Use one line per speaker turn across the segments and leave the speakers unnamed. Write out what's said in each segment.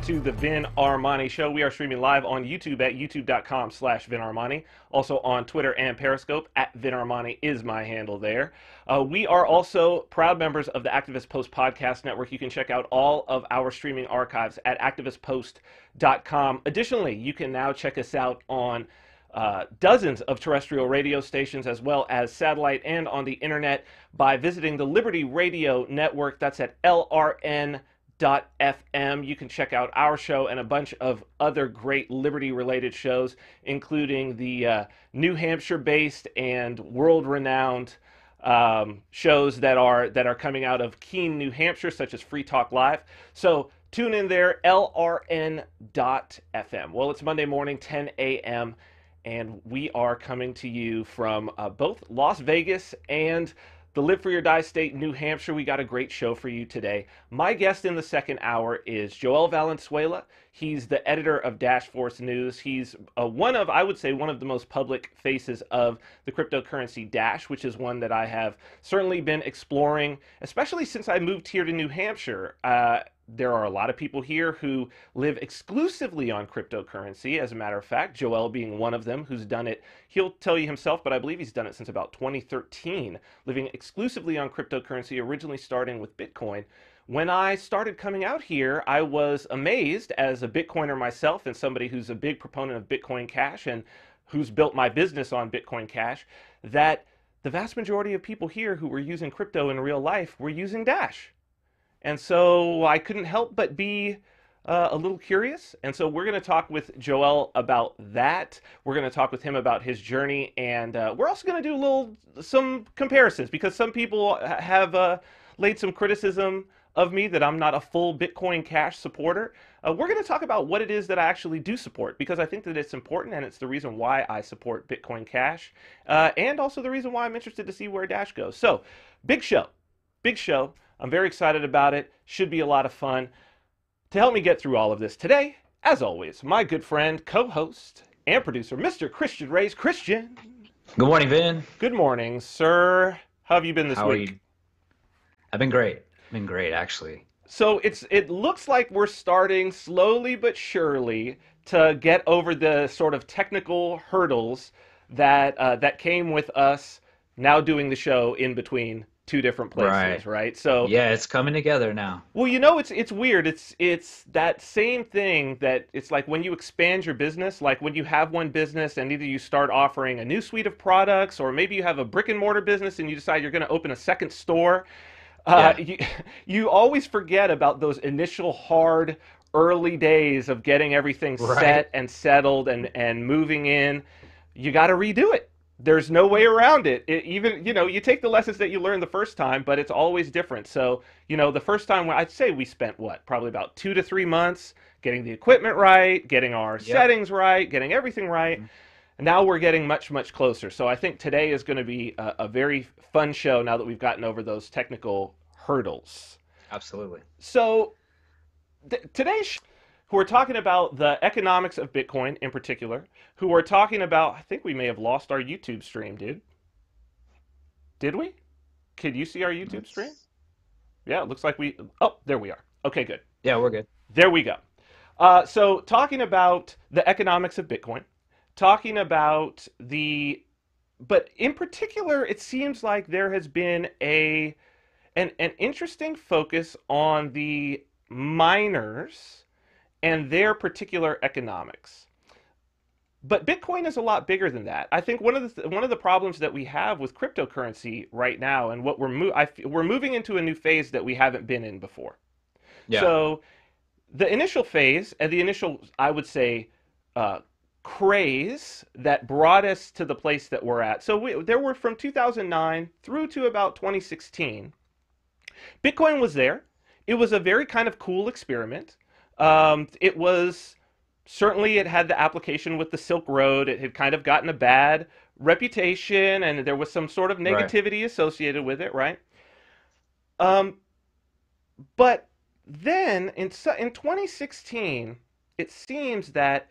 to the Vin Armani Show. We are streaming live on YouTube at youtube.com/Vin Armani. Also on Twitter and Periscope at Vin Armani is my handle there. We are also proud members of the Activist Post Podcast Network. You can check out all of our streaming archives at activistpost.com. Additionally, you can now check us out on dozens of terrestrial radio stations as well as satellite and on the internet by visiting the Liberty Radio Network. That's at LRN.FM. You can check out our show and a bunch of other great Liberty-related shows, including the New Hampshire-based and world-renowned shows that are coming out of Keene, New Hampshire, such as Free Talk Live. So tune in there, LRN.FM. Well, it's Monday morning, 10 a.m., and we are coming to you from both Las Vegas and the Live For Your Die state, New Hampshire. We got a great show for you today. My guest in the second hour is Joël Valenzuela. He's the editor of Dash Force News. He's I would say, one of the most public faces of the cryptocurrency Dash, which is one that I have certainly been exploring, especially since I moved here to New Hampshire. There are a lot of people here who live exclusively on cryptocurrency. As a matter of fact, Joël being one of them who's done it. He'll tell you himself, but I believe he's done it since about 2013, living exclusively on cryptocurrency, originally starting with Bitcoin. When I started coming out here, I was amazed as a Bitcoiner myself and somebody who's a big proponent of Bitcoin Cash and who's built my business on Bitcoin Cash, that the vast majority of people here who were using crypto in real life were using Dash. And so I couldn't help but be a little curious. And so we're going to talk with Joël about that. We're going to talk with him about his journey. And we're also going to do some comparisons, because some people have laid some criticism of me that I'm not a full Bitcoin Cash supporter. We're going to talk about what it is that I actually do support, because I think that it's important, and it's the reason why I support Bitcoin Cash, and also the reason why I'm interested to see where Dash goes. So, big show. Big show. I'm very excited about it. Should be a lot of fun. To help me get through all of this today, as always, my good friend, co-host, and producer, Mr. Christian Reyes. Christian.
Good morning, Vin.
Good morning, sir. How have you been this week?
How are you? I've been great. I've been great, actually.
So it looks like we're starting slowly but surely to get over the sort of technical hurdles that came with us now doing the show in between two different places, right? So
yeah, it's coming together now.
Well, you know, it's weird. It's that same thing that it's like when you expand your business, like when you have one business and either you start offering a new suite of products, or maybe you have a brick and mortar business and you decide you're going to open a second store. You always forget about those initial hard early days of getting everything set and settled and moving in. You got to redo it. There's no way around it. Even, you take the lessons that you learned the first time, but it's always different. So, the first time, I'd say we spent, probably about 2 to 3 months getting the equipment right, getting our settings right, getting everything right. And now we're getting much, much closer. So I think today is going to be a very fun show now that we've gotten over those technical hurdles.
Absolutely.
So today's who are talking about the economics of Bitcoin in particular, who are talking about, I think we may have lost our YouTube stream, dude. Did we? Could you see our YouTube stream? Yeah, it looks like oh, there we are. Okay, good.
Yeah, we're good.
There we go. So talking about the economics of Bitcoin, talking about but in particular, it seems like there has been an interesting focus on the miners and their particular economics. But Bitcoin is a lot bigger than that. I think one of the problems that we have with cryptocurrency right now, and what we're moving into a new phase that we haven't been in before.
Yeah.
So the initial phase and the initial, I would say, craze that brought us to the place that we're at. So there were from 2009 through to about 2016. Bitcoin was there. It was a very kind of cool experiment. It was certainly, it had the application with the Silk Road. It had kind of gotten a bad reputation, and there was some sort of negativity associated with it, right? But then in 2016, it seems that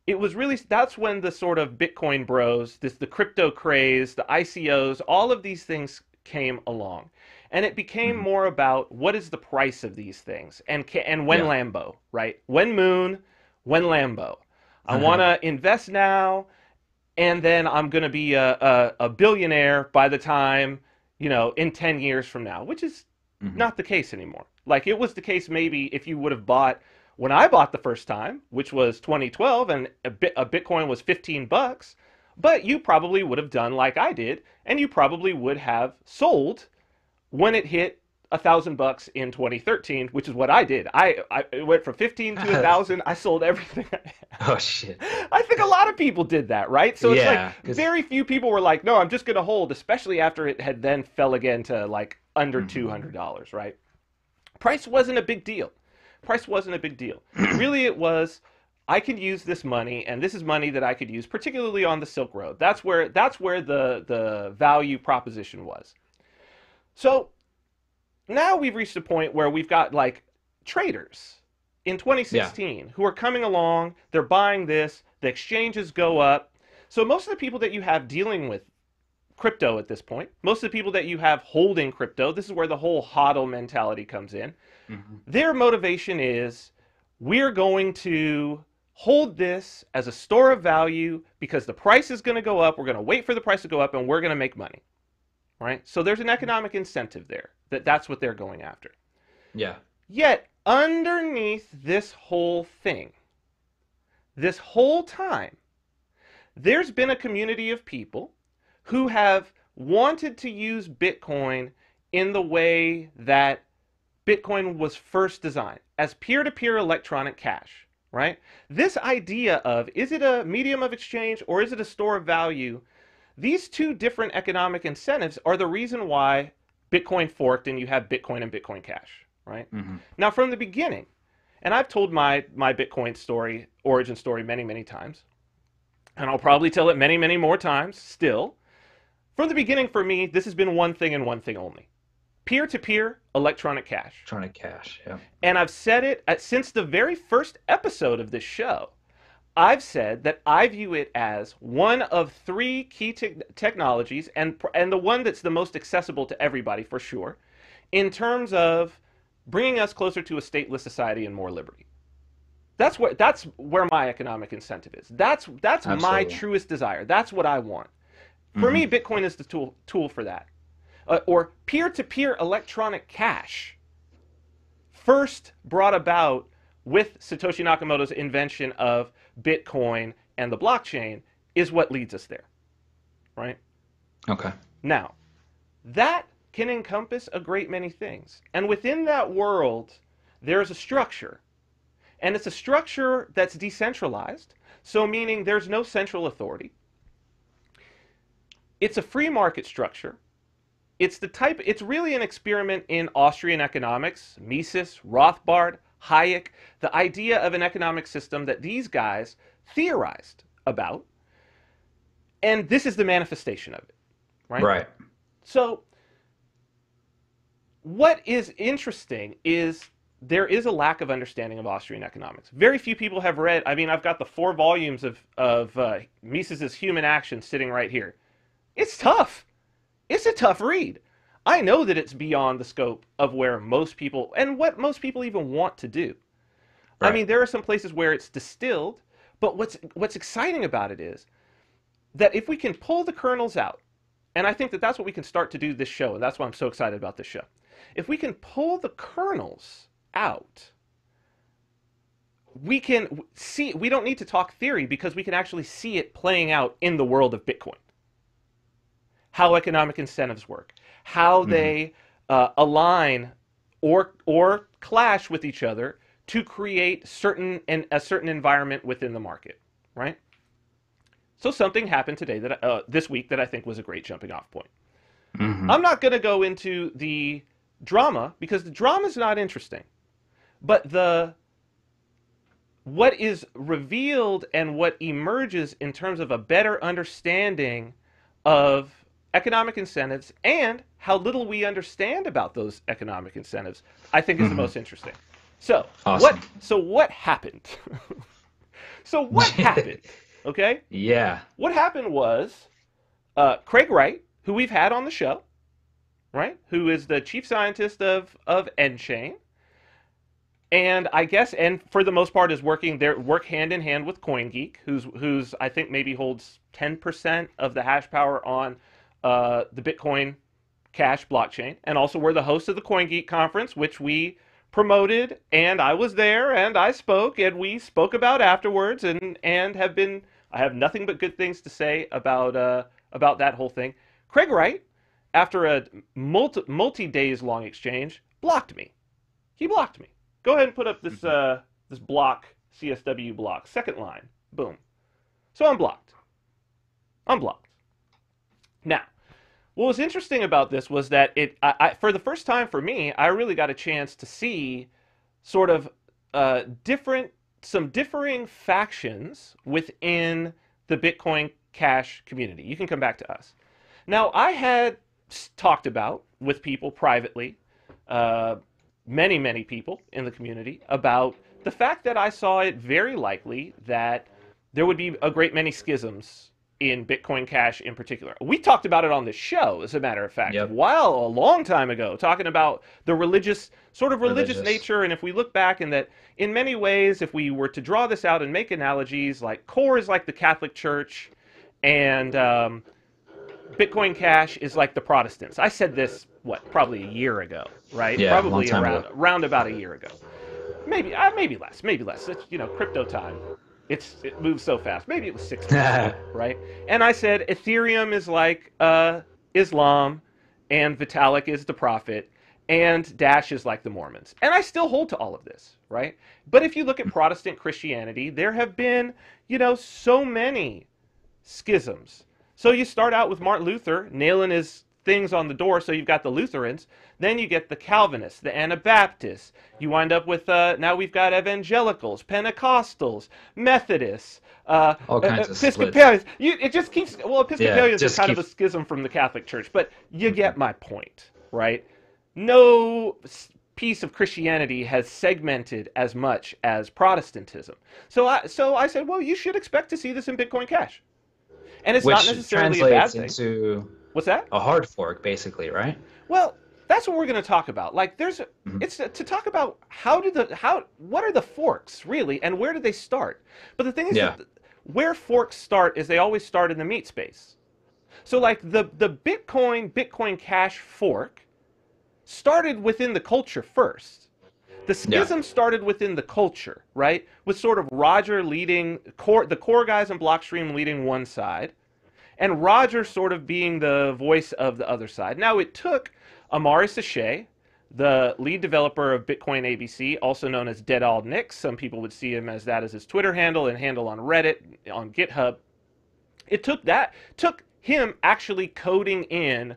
it was really, that's when the sort of Bitcoin bros, the crypto craze, the ICOs, all of these things came along. And it became
Hmm.
more about what is the price of these things and when
Yeah.
Lambo, right? When Moon, when Lambo. I want to invest now, and then I'm going to be a billionaire by the time, in 10 years from now, which is
Hmm.
not the case anymore. Like it was the case maybe if you would have bought when I bought the first time, which was 2012, and a Bitcoin was 15 bucks, but you probably would have done like I did, and you probably would have sold when it hit 1,000 bucks in 2013, which is what I did. I went from 15 to 1,000. I sold everything I
Oh
had.
shit.
I think a lot of people did that, right? So it's like
Yeah, because
very few people were like, no, I'm just going to hold, especially after it had then fell again to like under $200, right? Price wasn't a big deal. Price wasn't a big deal. Really, it was, I could use this money, and this is money that I could use, particularly on the Silk Road. That's where the value proposition was. So now we've reached a point where we've got like traders in
yeah.
2016 who are coming along, they're buying this, the exchanges go up. So most of the people that you have dealing with crypto at this point, most of the people that you have holding crypto, this is where the whole hodl mentality comes in.
Hmm.
Their motivation is we're going to hold this as a store of value because the price is going to go up. We're going to wait for the price to go up and we're going to make money, right? So there's an economic incentive there that's what they're going after.
Yeah.
Yet, underneath this whole thing, this whole time, there's been a community of people who have wanted to use Bitcoin in the way that Bitcoin was first designed as peer to peer electronic cash, right? This idea of is it a medium of exchange or is it a store of value? These two different economic incentives are the reason why Bitcoin forked and you have Bitcoin and Bitcoin Cash, right?
Hmm.
Now, from the beginning, and I've told my Bitcoin story, origin story, many, many times, and I'll probably tell it many, many more times still. From the beginning, for me, this has been one thing and one thing only: peer to peer electronic cash.
Trying to cash. Yeah.
And I've said it since the very first episode of this show. I've said that I view it as one of three key technologies, and the one that's the most accessible to everybody for sure, in terms of bringing us closer to a stateless society and more liberty. That's where my economic incentive is. That's my
Absolutely.
truest desire. That's what I want. For
Hmm.
me, Bitcoin is the tool for that. Or peer-to-peer electronic cash, first brought about with Satoshi Nakamoto's invention of Bitcoin and the blockchain, is what leads us there, right?
Okay.
Now, that can encompass a great many things. And within that world, there's a structure. And it's a structure that's decentralized, so meaning there's no central authority. It's a free market structure. It's really an experiment in Austrian economics, Mises, Rothbard, Hayek, the idea of an economic system that these guys theorized about. And this is the manifestation of it, right?
Right.
So, what is interesting is there is a lack of understanding of Austrian economics. Very few people have read. I mean, I've got the 4 volumes of Mises's Human Action sitting right here. It's tough. It's a tough read. I know that it's beyond the scope of where most people and what most people even want to do. I
Right.
mean, there are some places where it's distilled, but what's exciting about it is that if we can pull the kernels out, and I think that that's what we can start to do this show, and that's why I'm so excited about this show. If we can pull the kernels out, we can see, we don't need to talk theory because we can actually see it playing out in the world of Bitcoin. How economic incentives work, how
Hmm.
they align or clash with each other to create a certain environment within the market, right? So something happened today this week that I think was a great jumping off point.
Hmm.
I'm not going to go into the drama because the drama is not interesting, but the what is revealed and what emerges in terms of a better understanding of economic incentives and how little we understand about those economic incentives, I think is the
Hmm.
most interesting. So what
Awesome.
so what happened? So what happened? Okay?
Yeah.
What happened was Craig Wright, who we've had on the show, right? Who is the chief scientist of nChain, and I guess, and for the most part, is work hand in hand with CoinGeek, who's I think maybe holds 10% of the hash power on the Bitcoin Cash blockchain, and also we're the host of the CoinGeek conference, which we promoted, and I was there, and I spoke, and we spoke about afterwards, and I have nothing but good things to say about that whole thing. Craig Wright, after a multi days long exchange, blocked me. He blocked me. Go ahead and put up this this block, CSW block, second line, boom. So I'm blocked. I'm blocked. Now, what was interesting about this was that for the first time for me, I really got a chance to see sort of some differing factions within the Bitcoin Cash community. You can come back to us. Now, I had talked about with people privately, many people in the community, about the fact that I saw it very likely that there would be a great many schisms in Bitcoin Cash in particular. We talked about it on this show, as a matter of fact,
Yep.
a long time ago, talking about the religious nature. And if we look back, in that, in many ways, if we were to draw this out and make analogies, like Core is like the Catholic Church, and Bitcoin Cash is like the Protestants. I said this, probably a year ago, right?
Yeah,
Probably
long time ago.
around about a year ago. Maybe less. It's, crypto time. It moves so fast. Maybe it was 6 months ago, right? And I said Ethereum is like Islam, and Vitalik is the prophet, and Dash is like the Mormons. And I still hold to all of this, right? But if you look at Protestant Christianity, there have been, so many schisms. So you start out with Martin Luther nailing his things on the door, so you've got the Lutherans, then you get the Calvinists, the Anabaptists, you wind up with, now we've got evangelicals, Pentecostals, Methodists,
All kinds of
Episcopalians. It just keeps, Episcopalians
just
are kind of a schism from the Catholic Church, but you get my point, right? No piece of Christianity has segmented as much as Protestantism. So I said, well, you should expect to see this in Bitcoin Cash. And it's not
which
necessarily a bad
translates
thing.
into
What's that?
a hard fork, basically, right?
Well, that's what we're going to talk about. Like,
Mhm.
it's to talk about what are the forks really, and where do they start? But the thing is,
Yeah.
that where forks start is they always start in the meat space. So, like the Bitcoin Cash fork started within the culture first. The schism started within the culture, right? With sort of Roger leading the core guys in Blockstream leading one side, and Roger sort of being the voice of the other side. Now, it took Amari Sachet, the lead developer of Bitcoin ABC, also known as Desert Lynx. Some people would see him as that as his Twitter handle and handle on Reddit, on GitHub. It took him actually coding in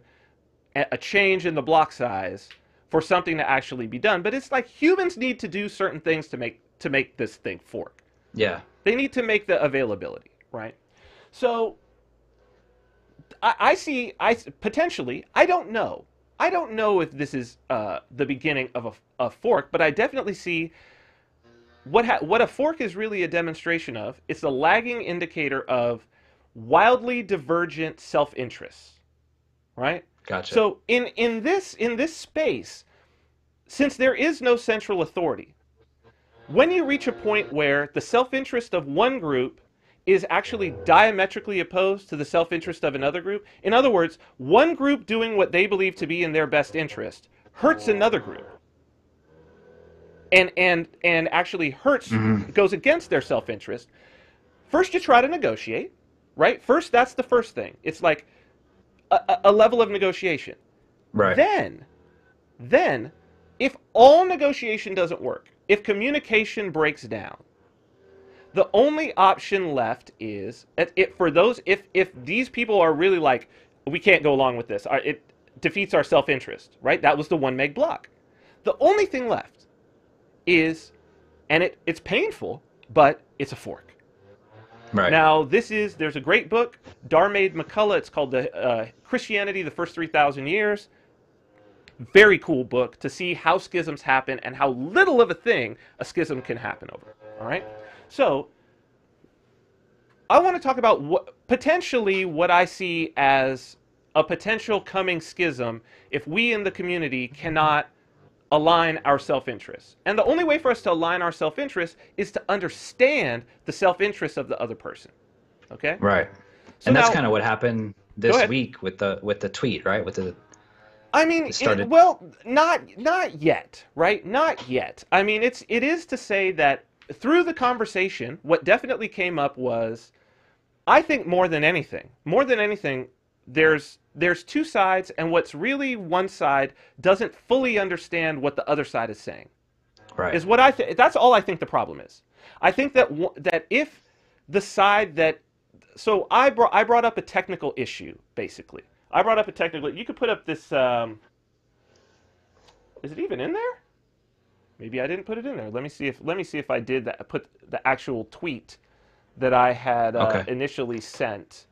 a change in the block size for something to actually be done. But it's like humans need to do certain things to make this thing fork.
Yeah.
They need to make the availability, right? So I potentially, I don't know if this is the beginning of a fork, but I definitely see what a fork is really a demonstration of. It's a lagging indicator of wildly divergent self-interests, right?
Gotcha.
So in this space, since there is no central authority, when you reach a point where the self-interest of one group is actually diametrically opposed to the self-interest of another group, in other words, one group doing what they believe to be in their best interest hurts another group, and actually goes against their self-interest. First, you try to negotiate, right? First, that's the first thing. It's like a level of negotiation.
Right.
Then, if all negotiation doesn't work, if communication breaks down, the only option left is, if these people are really like, we can't go along with this, it defeats our self-interest, right? That was the 1 meg block. The only thing left is, and it's painful, but it's a fork.
Right.
Now, there's a great book, Darmaid McCullough. It's called Christianity, the First 3,000 Years. Very cool book to see how schisms happen and how little of a thing a schism can happen over. All right? So, I want to talk about potentially what I see as a potential coming schism if we in the community cannot align our self-interest. And the only way for us to align our self-interest is to understand the self-interest of the other person. Okay?
Right.
So
And that's
now,
kind of what happened
go
this
ahead.
week with the tweet, right? With the
I mean,
it started.
well, not yet, right? Not yet. I mean, it is to say that through the conversation, what definitely came up was, I think more than anything, there's two sides, and what's really one side doesn't fully understand what the other side is saying.
Right.
Is what I think. That's all I think the problem is. I think that that if the side that, so I brought up a technical issue basically. I brought up a technical. You could put up this. Is it even in there? Maybe I didn't put it in there. Let me see if I did that. Put the actual tweet that I had
Okay.
initially sent.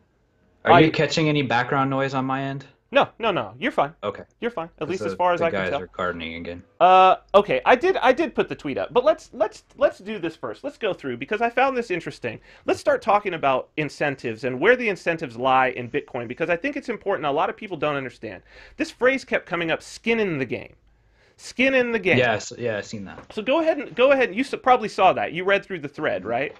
Are you catching any background noise on my end?
No. You're fine.
Okay.
You're fine. At
'Cause
least as far as
the
I can
guys
tell.
are gardening again.
Okay. I did put the tweet up, but let's do this first. Let's go through because I found this interesting. Let's start talking about incentives and where the incentives lie in Bitcoin because I think it's important. A lot of people don't understand. This phrase kept coming up: skin in the game. Skin in the game.
Yes, yeah, I've seen that.
So go ahead. You probably saw that. You read through the thread, right?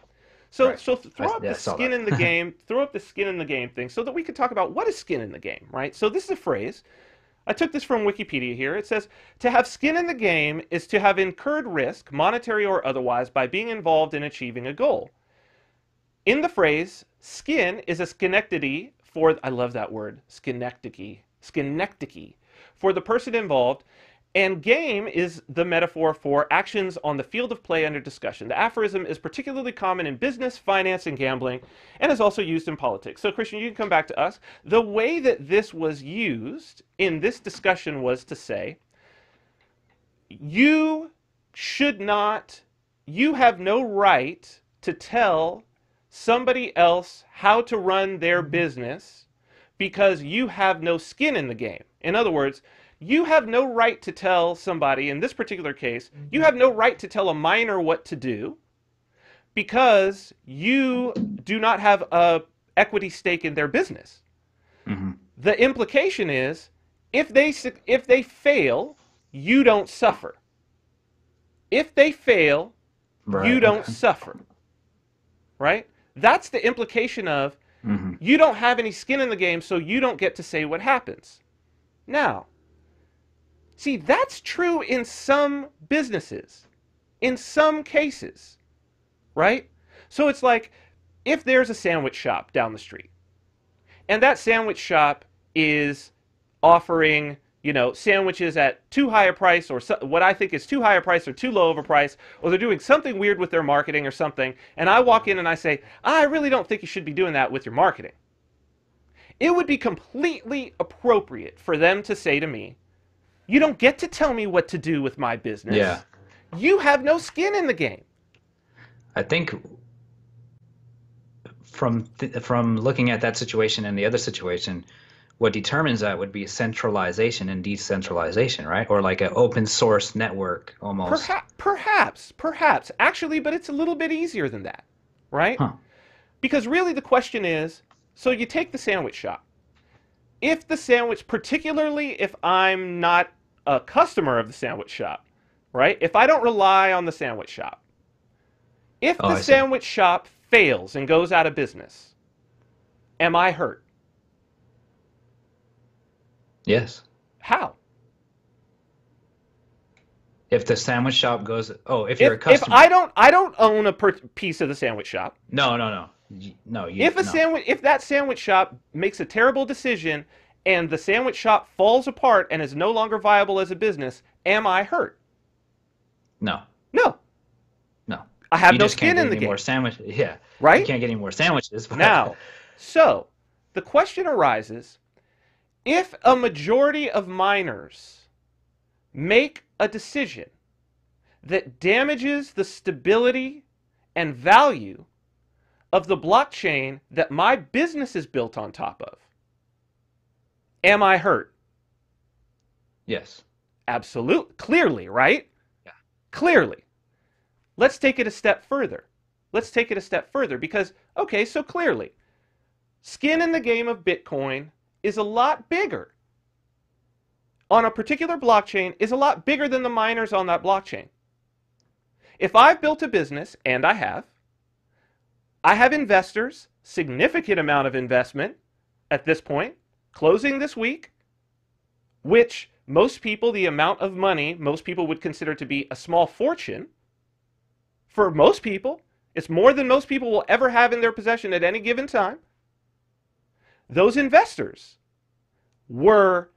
So
Right.
throw up the skin in the game. Throw up the skin in the game thing, so that we could talk about what is skin in the game, right? So this is a phrase. I took this from Wikipedia here. It says, to have skin in the game is to have incurred risk, monetary or otherwise, by being involved in achieving a goal. In the phrase, skin is a Schenectady for, I love that word, Schenectady, for the person involved, and game is the metaphor for actions on the field of play under discussion. The aphorism is particularly common in business, finance, and gambling, and is also used in politics. So, Christian, you can come back to us. The way that this was used in this discussion was to say, you have no right to tell somebody else how to run their business because you have no skin in the game. In other words, you have no right to tell somebody, in this particular case, you have no right to tell a minor what to do because you do not have a equity stake in their business.
Mm-hmm.
The implication is, if they fail, you don't suffer. If they fail,
Right.
you don't suffer. Right? That's the implication of,
Mm-hmm.
you don't have any skin in the game, so you don't get to say what happens. Now, see, that's true in some businesses, in some cases, right? So it's like, if there's a sandwich shop down the street, and that sandwich shop is offering, sandwiches at too high a price, or what I think is too high a price, or too low of a price, or they're doing something weird with their marketing or something, and I walk in and I say, I really don't think you should be doing that with your marketing. It would be completely appropriate for them to say to me, you don't get to tell me what to do with my business.
Yeah.
You have no skin in the game.
I think from looking at that situation and the other situation, what determines that would be centralization and decentralization, right? Or like an open source network almost.
Perhaps. Actually, but it's a little bit easier than that, right?
Huh.
Because really the question is, so you take the sandwich shop. If the sandwich, particularly if I'm not a customer of the sandwich shop, right? If I don't rely on the sandwich shop, if the sandwich shop fails and goes out of business, am I hurt?
Yes.
How?
If the sandwich shop goes, if you're a customer.
If I don't own a piece of the sandwich shop.
No.
If that sandwich shop makes a terrible decision and the sandwich shop falls apart and is no longer viable as a business, am I hurt?
No.
I have no skin in the game.
More sandwiches. Yeah.
Right?
You can't get any more sandwiches. But...
Now, so the question arises, if a majority of miners make a decision that damages the stability and value of the blockchain that my business is built on top of, am I hurt?
Yes.
Absolutely. Clearly, right?
Yeah.
Clearly. Let's take it a step further. Because, okay, so clearly, skin in the game of Bitcoin is a lot bigger on a particular blockchain is a lot bigger than the miners on that blockchain. If I've built a business, and I have investors, significant amount of investment at this point, closing this week, which most people, the amount of money most people would consider to be a small fortune. For most people, it's more than most people will ever have in their possession at any given time. Those investors were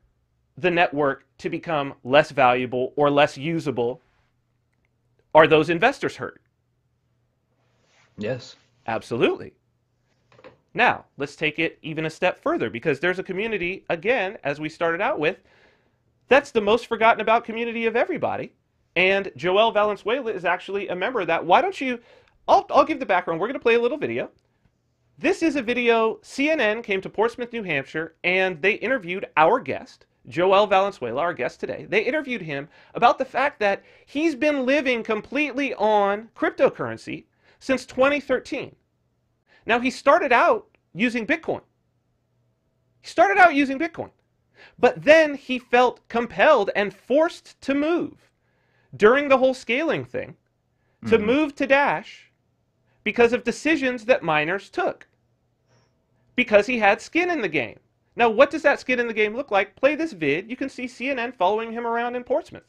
the network to become less valuable or less usable. Are those investors hurt?
Yes.
Absolutely. Now, let's take it even a step further, because there's a community, again, as we started out with, that's the most forgotten about community of everybody. And Joël Valenzuela is actually a member of that. Why don't you, I'll give the background. We're going to play a little video. This is a video, CNN came to Portsmouth, New Hampshire, and they interviewed our guest, Joël Valenzuela, our guest today. They interviewed him about the fact that he's been living completely on cryptocurrency since 2013. Now, he started out using Bitcoin. But then he felt compelled and forced to move during the whole scaling thing, to move to Dash because of decisions that miners took. Because he had skin in the game. Now, what does that skin in the game look like? Play this vid. You can see CNN following him around in Portsmouth.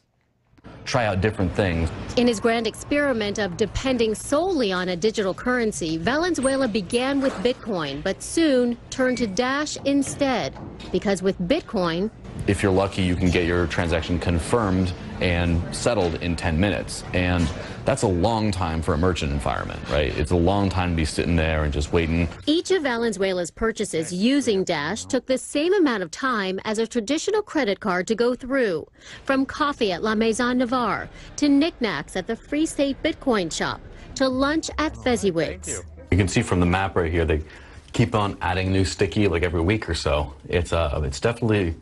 Try out different things.
In his grand experiment of depending solely on a digital currency, Valenzuela began with Bitcoin, but soon turned to Dash instead. Because with Bitcoin,
if you're lucky, you can get your transaction confirmed and settled in 10 minutes. And that's a long time for a merchant environment, right? It's a long time to be sitting there and just waiting.
Each of Valenzuela's purchases using Dash took the same amount of time as a traditional credit card to go through. From coffee at La Maison Navarre, to knickknacks at the Free State Bitcoin shop, to lunch at Fezziwig's.
You can see from the map right here, they keep on adding new sticky like every week or so. It's definitely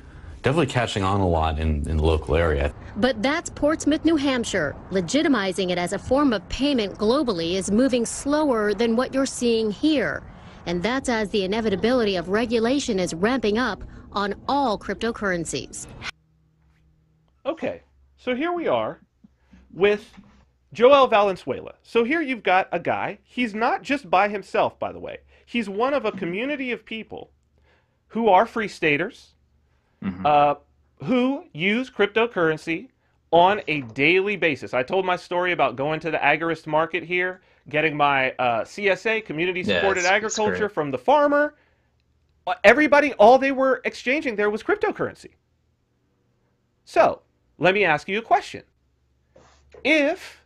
catching on a lot in the local area.
But that's Portsmouth, New Hampshire. Legitimizing it as a form of payment globally is moving slower than what you're seeing here. And that's as the inevitability of regulation is ramping up on all cryptocurrencies.
Okay, so here we are with Joël Valenzuela. So here you've got a guy. He's not just by himself, by the way. He's one of a community of people who are free staters, who use cryptocurrency on a daily basis. I told my story about going to the agorist market here, getting my CSA, Community Supported Agriculture, from the farmer. Everybody, all they were exchanging there was cryptocurrency. So, let me ask you a question. If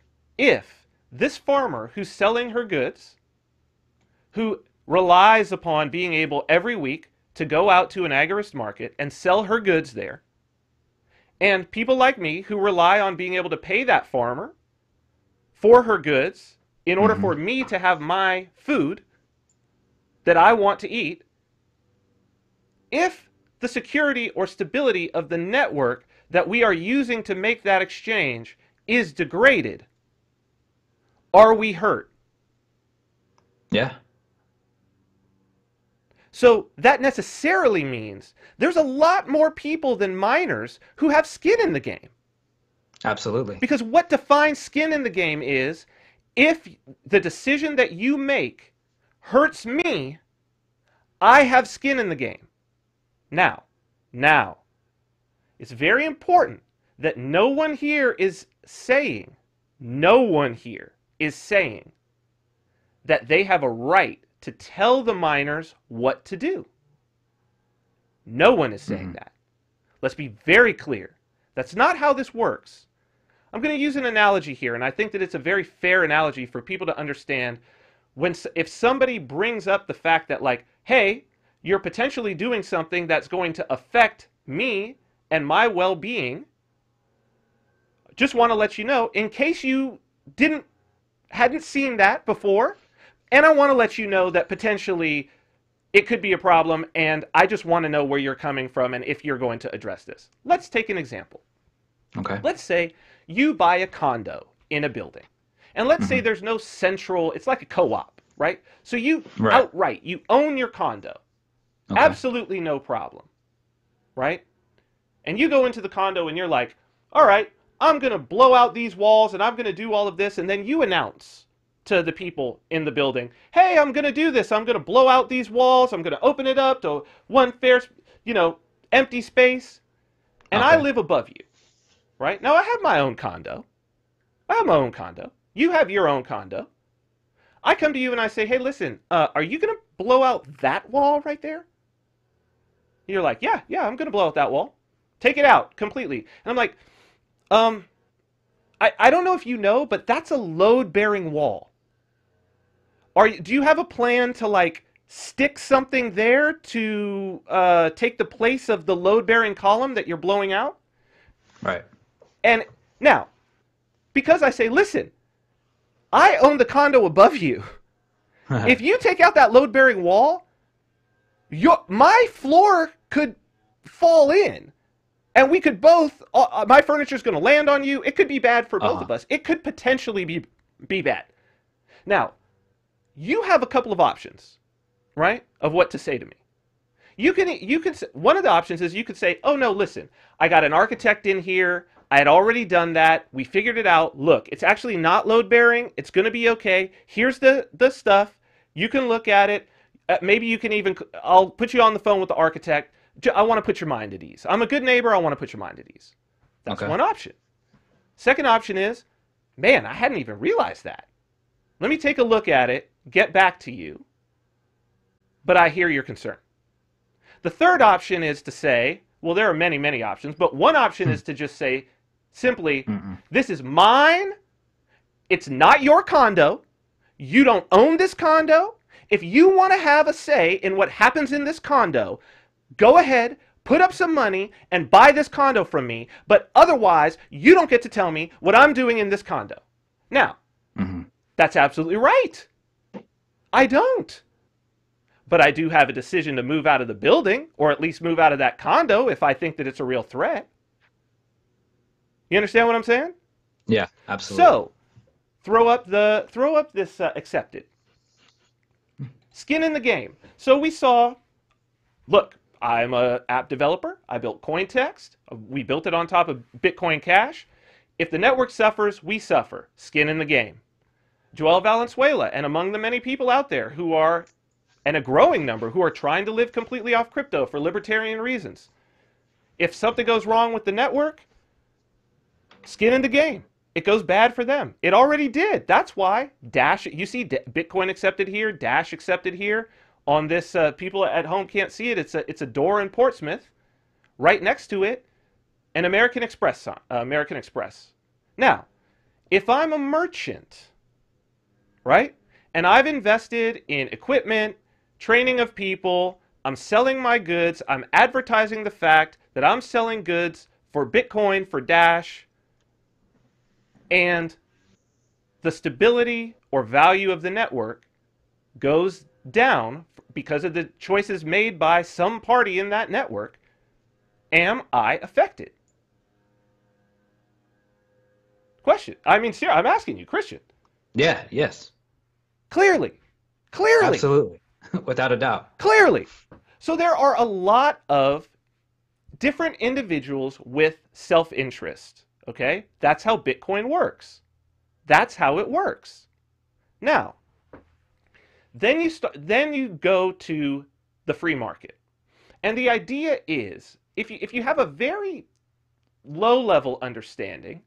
this farmer who's selling her goods, who relies upon being able every week to go out to an agorist market and sell her goods there, and people like me who rely on being able to pay that farmer for her goods in order for me to have my food that I want to eat, if the security or stability of the network that we are using to make that exchange is degraded, are we hurt?
Yeah.
So that necessarily means there's a lot more people than miners who have skin in the game.
Absolutely.
Because what defines skin in the game is, if the decision that you make hurts me, I have skin in the game. Now, it's very important that no one here is saying that they have a right to tell the miners what to do. No one is saying that. Let's be very clear. That's not how this works. I'm going to use an analogy here, and I think that it's a very fair analogy for people to understand if somebody brings up the fact that, like, hey, you're potentially doing something that's going to affect me and my well-being. Just want to let you know, in case you hadn't seen that before, and I want to let you know that potentially it could be a problem, and I just want to know where you're coming from and if you're going to address this. Let's take an example. Okay. Let's say you buy a condo in a building, and let's say there's no central, it's like a co-op, right? So you outright, you own your condo. Okay. Absolutely no problem. right? And you go into the condo and you're like, all right, I'm going to blow out these walls and I'm going to do all of this. And then you announce to the people in the building, hey, I'm going to do this. I'm going to blow out these walls. I'm going to open it up to one fair, empty space. And I live above you, right? Now I have my own condo. You have your own condo. I come to you and I say, hey, listen, are you going to blow out that wall right there? You're like, yeah, I'm going to blow out that wall. Take it out completely. And I'm like, I don't know if you know, but that's a load-bearing wall. Do you have a plan to, like, stick something there to take the place of the load-bearing column that you're blowing out?
Right.
And now, because I say, listen, I own the condo above you. If you take out that load-bearing wall, my floor could fall in. And we could both, my furniture's going to land on you. It could be bad for both of us. It could potentially be bad. Now, you have a couple of options, right, of what to say to me. You can one of the options is you could say, oh, no, listen, I got an architect in here. I had already done that. We figured it out. Look, it's actually not load-bearing. It's going to be okay. Here's the stuff. You can look at it. Maybe you can even, I'll put you on the phone with the architect. I want to put your mind at ease. I'm a good neighbor. I want to put your mind at ease. That's one option. Second option is, man, I hadn't even realized that. Let me take a look at it, get back to you, but I hear your concern. The third option is to say, well, there are many, many options, but one option is to just say simply, this is mine. It's not your condo. You don't own this condo. If you want to have a say in what happens in this condo, go ahead, put up some money, and buy this condo from me, but otherwise, you don't get to tell me what I'm doing in this condo. Now, that's absolutely right. I don't. But I do have a decision to move out of the building, or at least move out of that condo if I think that it's a real threat. You understand what I'm saying?
Yeah, absolutely.
So, throw up this accepted. Skin in the game. So we saw, look, I'm an app developer. I built Cointext. We built it on top of Bitcoin Cash. If the network suffers, we suffer. Skin in the game. Joël Valenzuela, and among the many people out there who are, and a growing number, who are trying to live completely off crypto for libertarian reasons. If something goes wrong with the network, skin in the game. It goes bad for them. It already did. That's why Dash, you see Bitcoin accepted here, Dash accepted here. On this, people at home can't see it. It's a door in Portsmouth. Right next to it, an American Express sign, American Express. Now, if I'm a merchant, right, and I've invested in equipment, training of people, I'm selling my goods, I'm advertising the fact that I'm selling goods for Bitcoin, for Dash, and the stability or value of the network goes down because of the choices made by some party in that network, am I affected? Question. I mean, seriously, I'm asking you, Christian.
Yeah, yes.
Clearly.
Absolutely. Without a doubt.
Clearly. So there are a lot of different individuals with self-interest, okay? That's how Bitcoin works. That's how it works. Now, then you go to the free market. And the idea is, if you have a very low-level understanding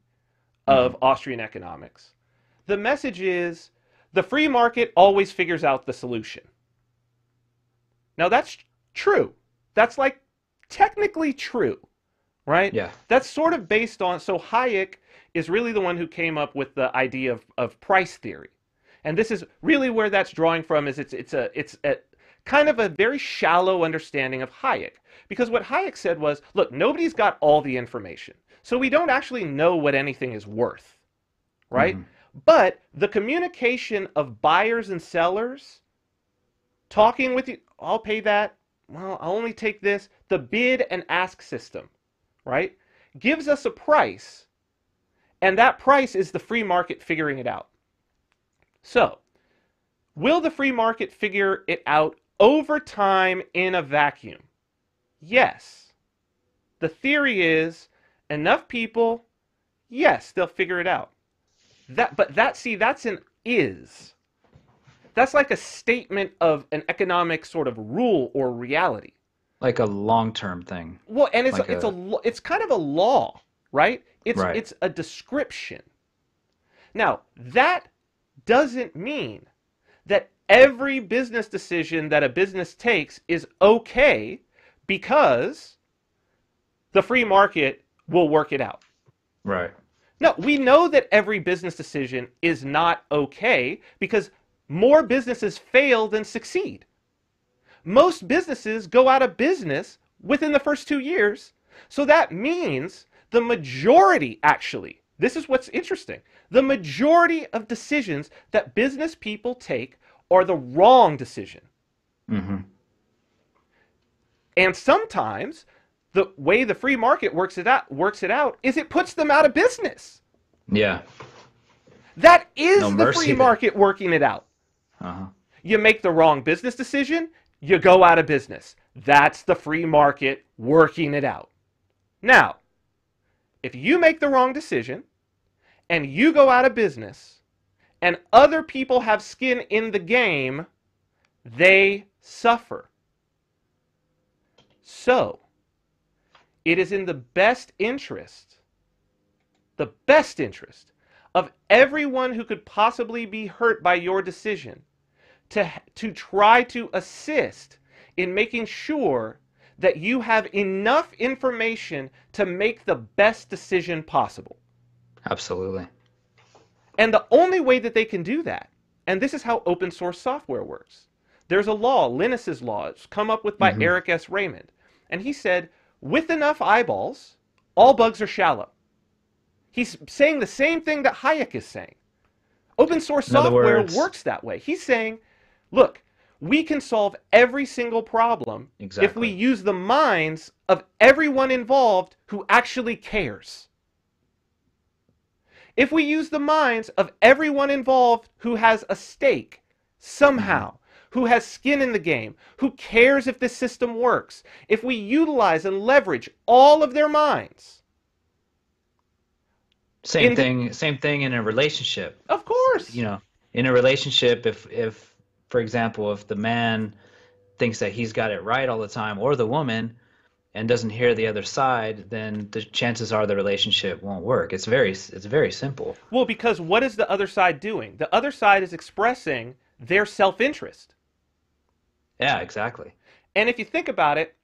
of Austrian economics, the message is the free market always figures out the solution. Now that's true. That's like technically true, right? Yeah. That's sort of based on, so Hayek is really the one who came up with the idea of price theory. And this is really where that's drawing from, is it's a kind of a very shallow understanding of Hayek. Because what Hayek said was, look, nobody's got all the information. So we don't actually know what anything is worth, right? But the communication of buyers and sellers, talking with you, I'll pay that, well, I'll only take this, the bid and ask system, right, gives us a price, and that price is the free market figuring it out. So, will the free market figure it out over time in a vacuum? Yes. The theory is enough people, yes, they'll figure it out. That's an is. That's like a statement of an economic sort of rule or reality.
Like a long-term thing.
Well, and
Like
it's kind of a law, right?
Right.
It's a description. Now, that doesn't mean that every business decision that a business takes is okay because the free market will work it out.
Right.
No, we know that every business decision is not okay because more businesses fail than succeed. Most businesses go out of business within the first 2 years. So that means the majority, actually, this is what's interesting, the majority of decisions that business people take are the wrong decision.
Mm-hmm.
And sometimes the way the free market works it out is it puts them out of business.
Yeah.
That is
No
the
mercy
free
there.
market working it out.
Uh-huh.
You make the wrong business decision, you go out of business. That's the free market working it out. Now, if you make the wrong decision and you go out of business and other people have skin in the game, they suffer. So, it is in the best interest of everyone who could possibly be hurt by your decision to try to assist in making sure that you have enough information to make the best decision possible.
Absolutely.
And the only way that they can do that, and this is how open source software works. There's a law, Linus's law, it's come up with by Eric S. Raymond. And he said, with enough eyeballs, all bugs are shallow. He's saying the same thing that Hayek is saying. Open source software works that way. He's saying, look, we can solve every single problem if we use the minds of everyone involved who actually cares. If we use the minds of everyone involved who has a stake somehow, who has skin in the game, who cares if this system works, if we utilize and leverage all of their minds.
Same thing in a relationship.
Of course.
You know, in a relationship, if for example, if the man thinks that he's got it right all the time, or the woman, and doesn't hear the other side, then the chances are the relationship won't work. It's very simple.
Well, because what is the other side doing? The other side is expressing their self-interest.
Yeah, exactly.
And if you think about it,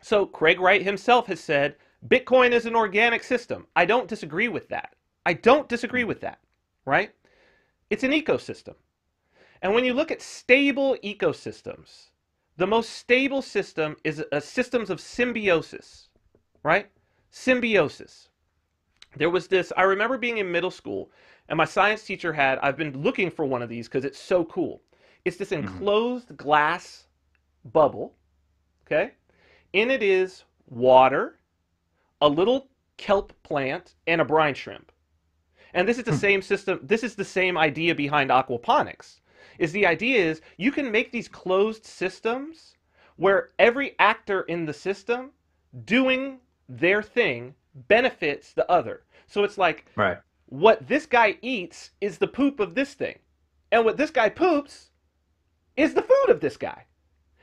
so Craig Wright himself has said, Bitcoin is an organic system. I don't disagree with that. Right? It's an ecosystem. And when you look at stable ecosystems, the most stable system is systems of symbiosis, right? Symbiosis. There was this, I remember being in middle school, and my science teacher I've been looking for one of these because it's so cool. It's this enclosed glass bubble, okay? In it is water, a little kelp plant, and a brine shrimp. And this is the same system, this is the same idea behind aquaponics. The idea is you can make these closed systems where every actor in the system doing their thing benefits the other. So it's like what this guy eats is the poop of this thing. And what this guy poops is the food of this guy.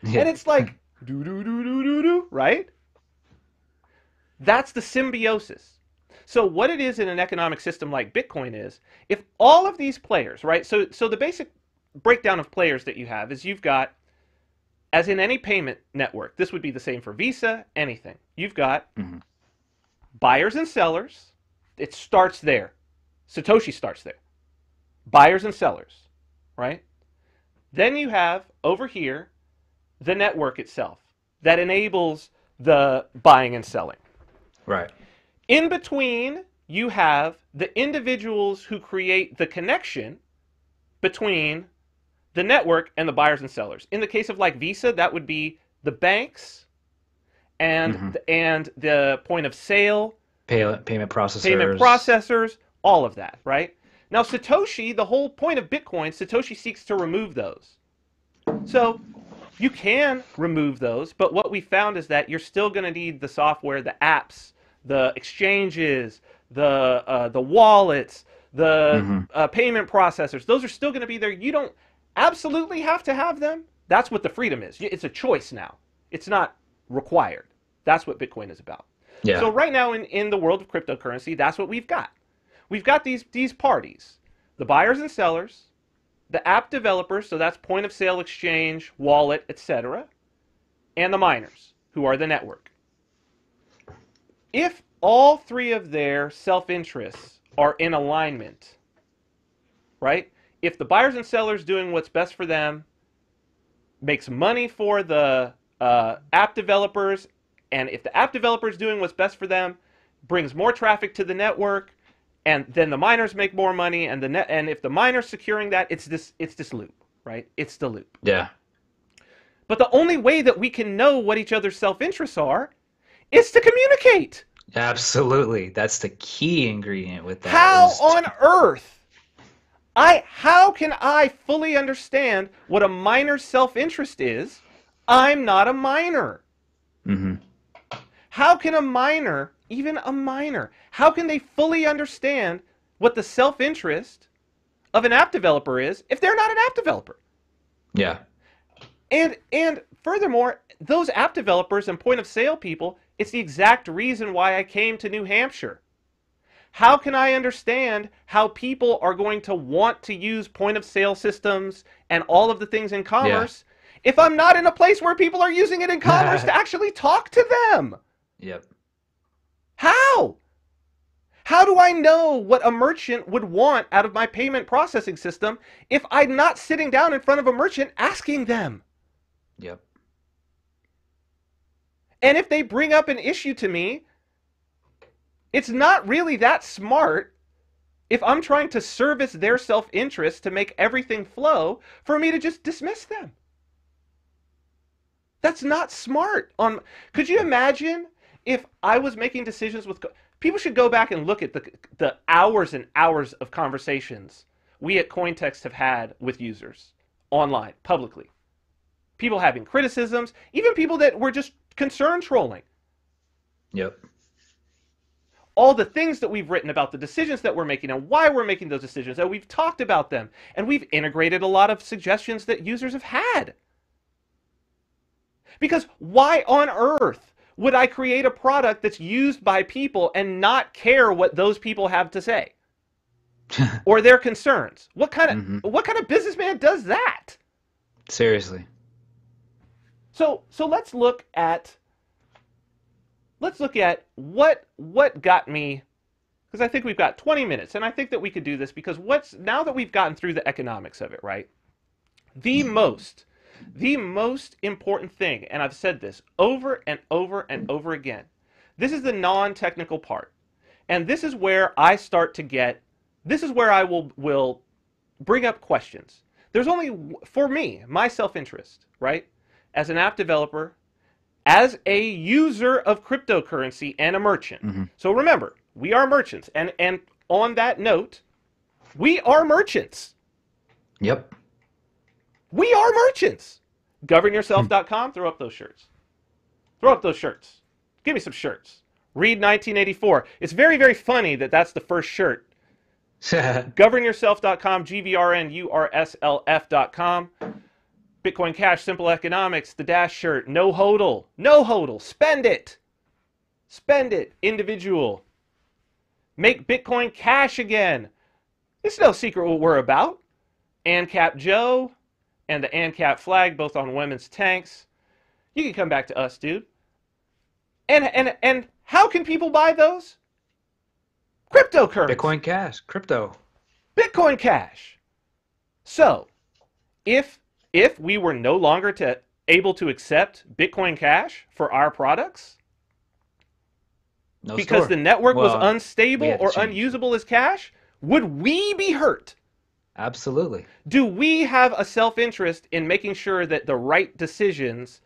Yeah. And it's like, do, right? That's the symbiosis. So what it is in an economic system like Bitcoin is, if all of these players, right? So the basic breakdown of players that you have is you've got, as in any payment network, this would be the same for Visa, anything. You've got buyers and sellers. It starts there. Satoshi starts there. Buyers and sellers, right? Then you have, over here, the network itself that enables the buying and selling.
Right.
In between, you have the individuals who create the connection between the network and the buyers and sellers. In the case of like Visa, that would be the banks and the point of sale,
payment processors,
all of that, right? Now Satoshi, the whole point of Bitcoin, Satoshi seeks to remove those. So You can remove those, but what we found is that you're still going to need the software, the apps, the exchanges, the wallets, the payment processors. Those are still going to be there. You don't absolutely have to have them. That's what the freedom is. It's a choice now. It's not required. That's what Bitcoin is about.
Yeah.
So right now in the world of cryptocurrency, that's what we've got. We've got these parties, the buyers and sellers, the app developers, so that's point of sale exchange, wallet, etc., and the miners, who are the network. If all three of their self-interests are in alignment, right? If the buyers and sellers doing what's best for them makes money for the app developers, and if the app developers doing what's best for them brings more traffic to the network, and then the miners make more money, and if the miners securing that, it's this loop, right? It's the loop.
Yeah.
But the only way that we can know what each other's self-interests are is to communicate.
Absolutely. That's the key ingredient with that.
How on earth? How can I fully understand what a miner's self-interest is? I'm not a miner.
Mm-hmm.
How can a miner, even a miner, how can they fully understand what the self-interest of an app developer is if they're not an app developer?
Yeah.
And furthermore, those app developers and point of sale people, it's the exact reason why I came to New Hampshire. How can I understand how people are going to want to use point of sale systems and all of the things in commerce if I'm not in a place where people are using it in commerce to actually talk to them?
Yep.
How? How do I know what a merchant would want out of my payment processing system if I'm not sitting down in front of a merchant asking them?
Yep.
And if they bring up an issue to me, it's not really that smart if I'm trying to service their self-interest to make everything flow for me to just dismiss them. That's not smart. Could you imagine if I was making decisions with... People should go back and look at the hours and hours of conversations we at Cointext have had with users online, publicly. People having criticisms, even people that were just concern trolling.
Yep.
All the things that we've written about the decisions that we're making and why we're making those decisions, and we've talked about them, and we've integrated a lot of suggestions that users have had. Because why on earth would I create a product that's used by people and not care what those people have to say or their concerns? What kind of businessman does that?
Seriously.
So let's look at what got me, because I think we've got 20 minutes, and I think that we could do this because now that we've gotten through the economics of it, right? The most important thing, and I've said this over and over and over again, this is the non-technical part. And this is where I will bring up questions. There's only, for me, my self-interest, right? As an app developer, as a user of cryptocurrency and a merchant. So remember, we are merchants. And on that note, we are merchants.
Yep.
We are merchants. Governyourself.com, throw up those shirts. Throw up those shirts. Give me some shirts. Read 1984. It's very, very funny that that's the first shirt. Governyourself.com, GVRNURSLF.com. Bitcoin Cash, Simple Economics, the Dash shirt, no hodl. No hodl. Spend it. Spend it. Individual. Make Bitcoin Cash again. It's no secret what we're about. ANCAP Joe and the ANCAP flag, both on women's tanks. You can come back to us, dude. And how can people buy those? Cryptocurrency.
Bitcoin Cash, crypto.
Bitcoin Cash. So, if we were no longer able to accept Bitcoin Cash for our products, because the network was unstable or unusable as cash, would we be hurt?
Absolutely.
Do we have a self-interest in making sure that the right decisions,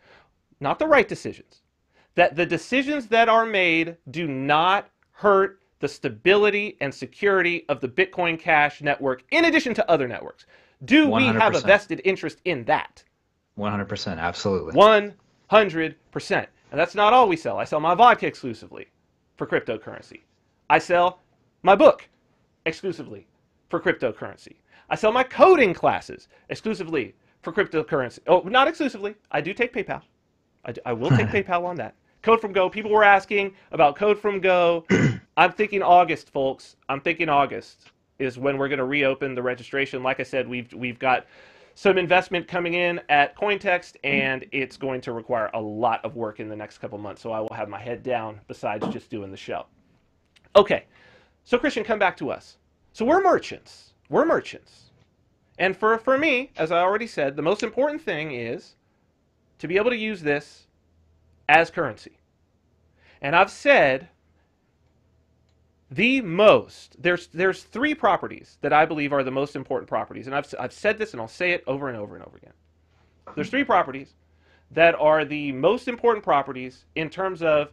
not the right decisions, that the decisions that are made do not hurt the stability and security of the Bitcoin Cash network in addition to other networks? Do we have a
100%.
vested interest in that?
100%, absolutely.
100%. And that's not all we sell. I sell my vodka exclusively for cryptocurrency. I sell my book exclusively for cryptocurrency. I sell my coding classes exclusively for cryptocurrency. Oh, not exclusively. I do take PayPal. I will take PayPal on that. Code from Go. People were asking about Code from Go. I'm thinking August, folks. I'm thinking August is when we're going to reopen the registration. Like I said, we've got some investment coming in at Cointext, and it's going to require a lot of work in the next couple months. So I will have my head down besides just doing the show. Okay. So Christian, come back to us. So we're merchants. We're merchants. And for me, as I already said, the most important thing is to be able to use this as currency. And I've said there's three properties that I believe are the most important properties. And I've said this, and I'll say it over and over and over again. There's three properties that are the most important properties in terms of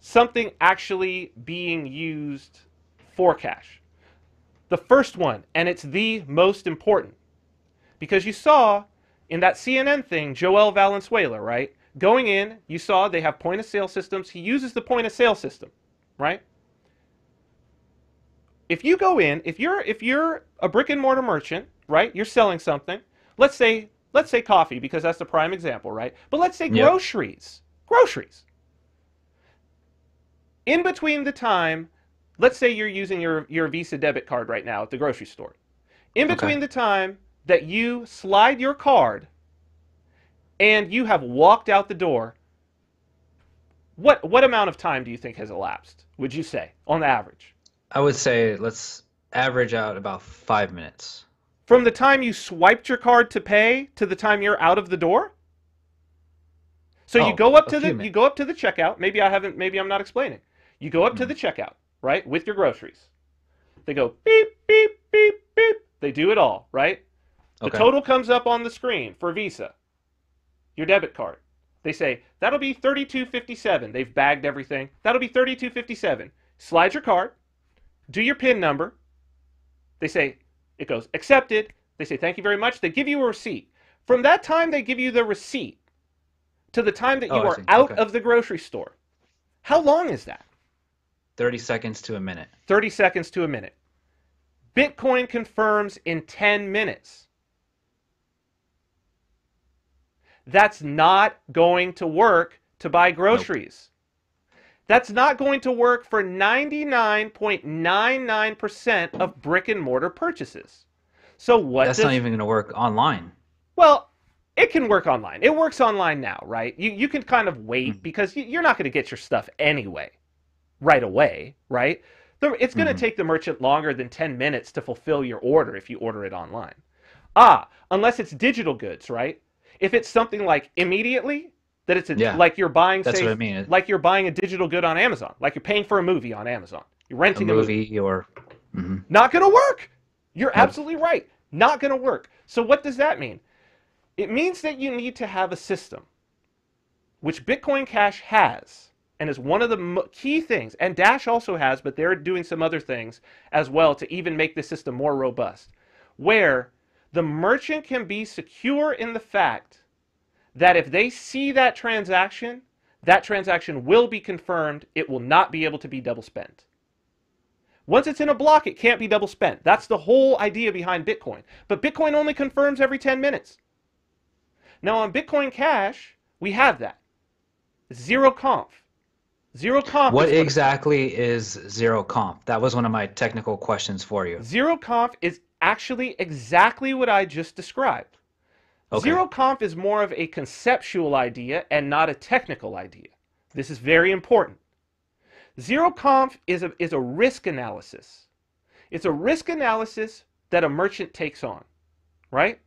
something actually being used for cash. The first one, and it's the most important, because you saw in that CNN thing, Joël Valenzuela, right? Going in, you saw they have point-of-sale systems. He uses the point-of-sale system, right? If you go in, if you're a brick-and-mortar merchant, right? You're selling something. Let's say coffee, because that's the prime example, right? But let's say groceries. Groceries. In between the time, let's say you're using your Visa debit card right now at the grocery store. In between the time that you slide your card and you have walked out the door, what amount of time do you think has elapsed, would you say, on average?
I would say let's average out about 5 minutes.
From the time you swiped your card to pay to the time you're out of the door? So you go up to the checkout. Maybe I'm not explaining. You go up to the checkout, right, with your groceries. They go beep, beep, beep, beep. They do it all, right? The total comes up on the screen for Visa, your debit card. They say, that'll be $32.57. They've bagged everything. That'll be $32.57. Slide your card. Do your PIN number. They say, it goes, accepted. They say, thank you very much. They give you a receipt. From that time they give you the receipt to the time that you are out of the grocery store, how long is that?
30 seconds to a minute.
30 seconds to a minute. Bitcoin confirms in 10 minutes. That's not going to work to buy groceries. That's not going to work for 99.99% of brick and mortar purchases. So
That's not even going to work online.
Well, it can work online. It works online now, right? You can kind of wait because you're not going to get your stuff anyway, right away, right? It's going to take the merchant longer than 10 minutes to fulfill your order if you order it online. Unless it's digital goods, right? If it's something like immediately, that it's like you're buying,
that's what I mean.
Like you're buying a digital good on Amazon, like you're paying for a movie on Amazon. You're renting a movie.
Or
not going to work. You're absolutely right. Not going to work. So what does that mean? It means that you need to have a system, which Bitcoin Cash has, and is one of the key things, and Dash also has, but they're doing some other things as well to even make the system more robust, where the merchant can be secure in the fact that if they see that transaction will be confirmed. It will not be able to be double spent. Once it's in a block, it can't be double spent. That's the whole idea behind Bitcoin. But Bitcoin only confirms every 10 minutes. Now on Bitcoin Cash, we have that. Zero conf. Zero conf.
What exactly is zero conf? That was one of my technical questions for you.
Zero conf is actually exactly what I just described. Zero conf is more of a conceptual idea and not a technical idea. This is very important. Zero conf is a risk analysis. It's a risk analysis that a merchant takes on, right?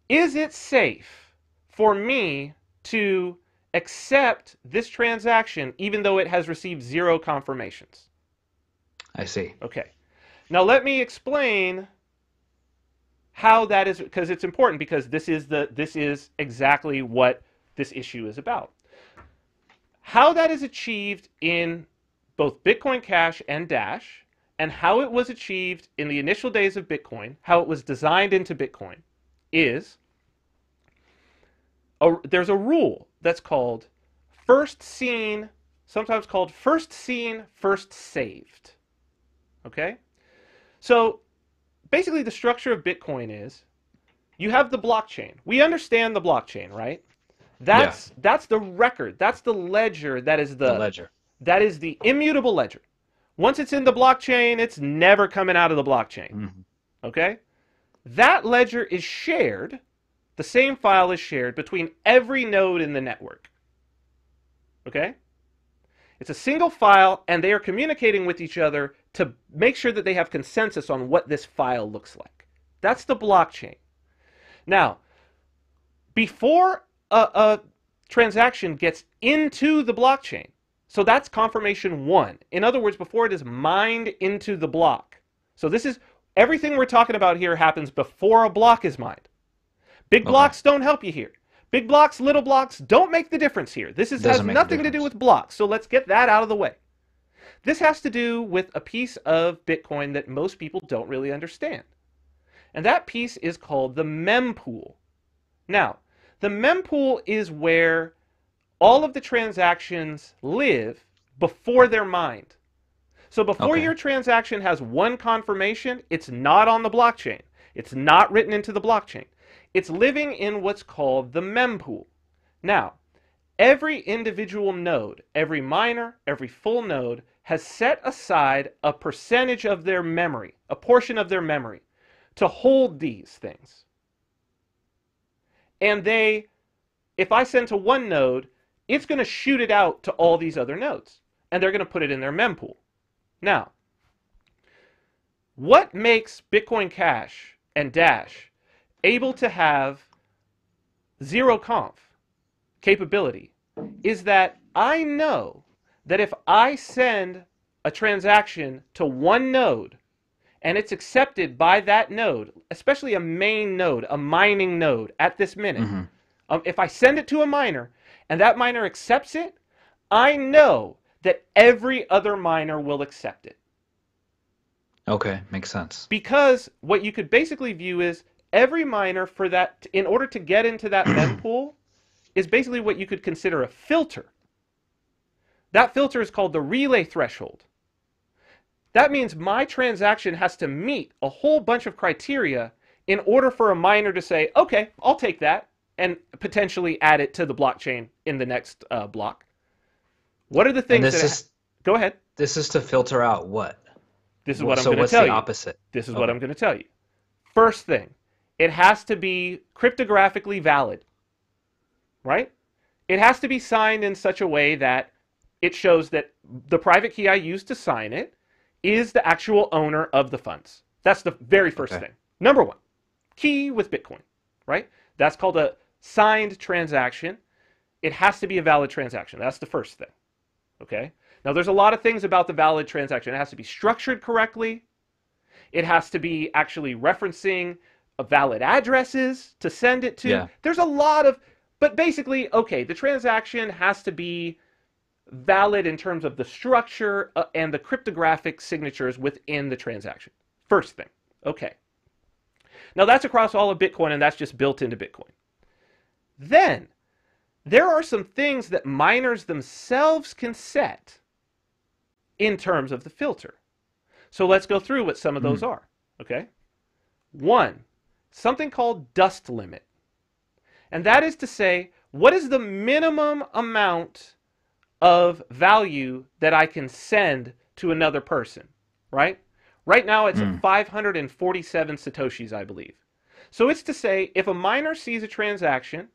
Is it safe for me to accept this transaction even though it has received zero confirmations?
I see.
Okay. Now let me explain how that is, because it's important, because this is exactly what this issue is about. How that is achieved in both Bitcoin Cash and Dash, and how it was achieved in the initial days of Bitcoin, how it was designed into Bitcoin, is there's a rule that's called first seen, sometimes called first seen, first saved. Okay? So basically the structure of Bitcoin is you have the blockchain. We understand the blockchain, right? That's the record. That's the ledger. That is the
ledger.
That is the immutable ledger. Once it's in the blockchain, it's never coming out of the blockchain.
Mm-hmm.
Okay? That ledger is shared, the same file is shared between every node in the network. Okay? It's a single file, and they are communicating with each other to make sure that they have consensus on what this file looks like. That's the blockchain. Now, before a transaction gets into the blockchain, so that's confirmation 1. In other words, before it is mined into the block. So this is, everything we're talking about here happens before a block is mined. Big blocks don't help you here. Big blocks, little blocks don't make the difference here. This has nothing to do with blocks, so let's get that out of the way. This has to do with a piece of Bitcoin that most people don't really understand. And that piece is called the mempool. Now, the mempool is where all of the transactions live before they're mined. So before your transaction has one confirmation, it's not on the blockchain. It's not written into the blockchain. It's living in what's called the mempool. Now, every individual node, every miner, every full node has set aside a percentage of their memory, a portion of their memory, to hold these things. And they, if I send to one node, it's going to shoot it out to all these other nodes. And they're going to put it in their mempool. Now, what makes Bitcoin Cash and Dash able to have zero conf capability is that I know that if I send a transaction to one node and it's accepted by that node, especially a main node, a mining node at this minute, if I send it to a miner and that miner accepts it, I know that every other miner will accept it.
Okay, makes sense.
Because what you could basically view is every miner for that, in order to get into that mempool, is basically what you could consider a filter. That filter is called the relay threshold. That means my transaction has to meet a whole bunch of criteria in order for a miner to say, okay, I'll take that, and potentially add it to the blockchain in the next block. What are the things that... Go ahead.
This is to filter out what?
This is what I'm going to tell you. So
what's the opposite?
This is what I'm going to tell you. First thing, it has to be cryptographically valid, right? It has to be signed in such a way that it shows that the private key I used to sign it is the actual owner of the funds. That's the very first thing. Number one, key with Bitcoin, right? That's called a signed transaction. It has to be a valid transaction. That's the first thing, okay? Now, there's a lot of things about the valid transaction. It has to be structured correctly. It has to be actually referencing valid addresses to send it to. Yeah. There's a lot of, but basically, okay, the transaction has to be valid in terms of the structure and the cryptographic signatures within the transaction. First thing, okay. Now, that's across all of Bitcoin, and that's just built into Bitcoin. Then, there are some things that miners themselves can set in terms of the filter. So let's go through what some of those are, okay? One, something called dust limit. And that is to say, what is the minimum amount of value that I can send to another person, right? Right now it's 547 Satoshis, I believe. So it's to say, if a miner sees a transaction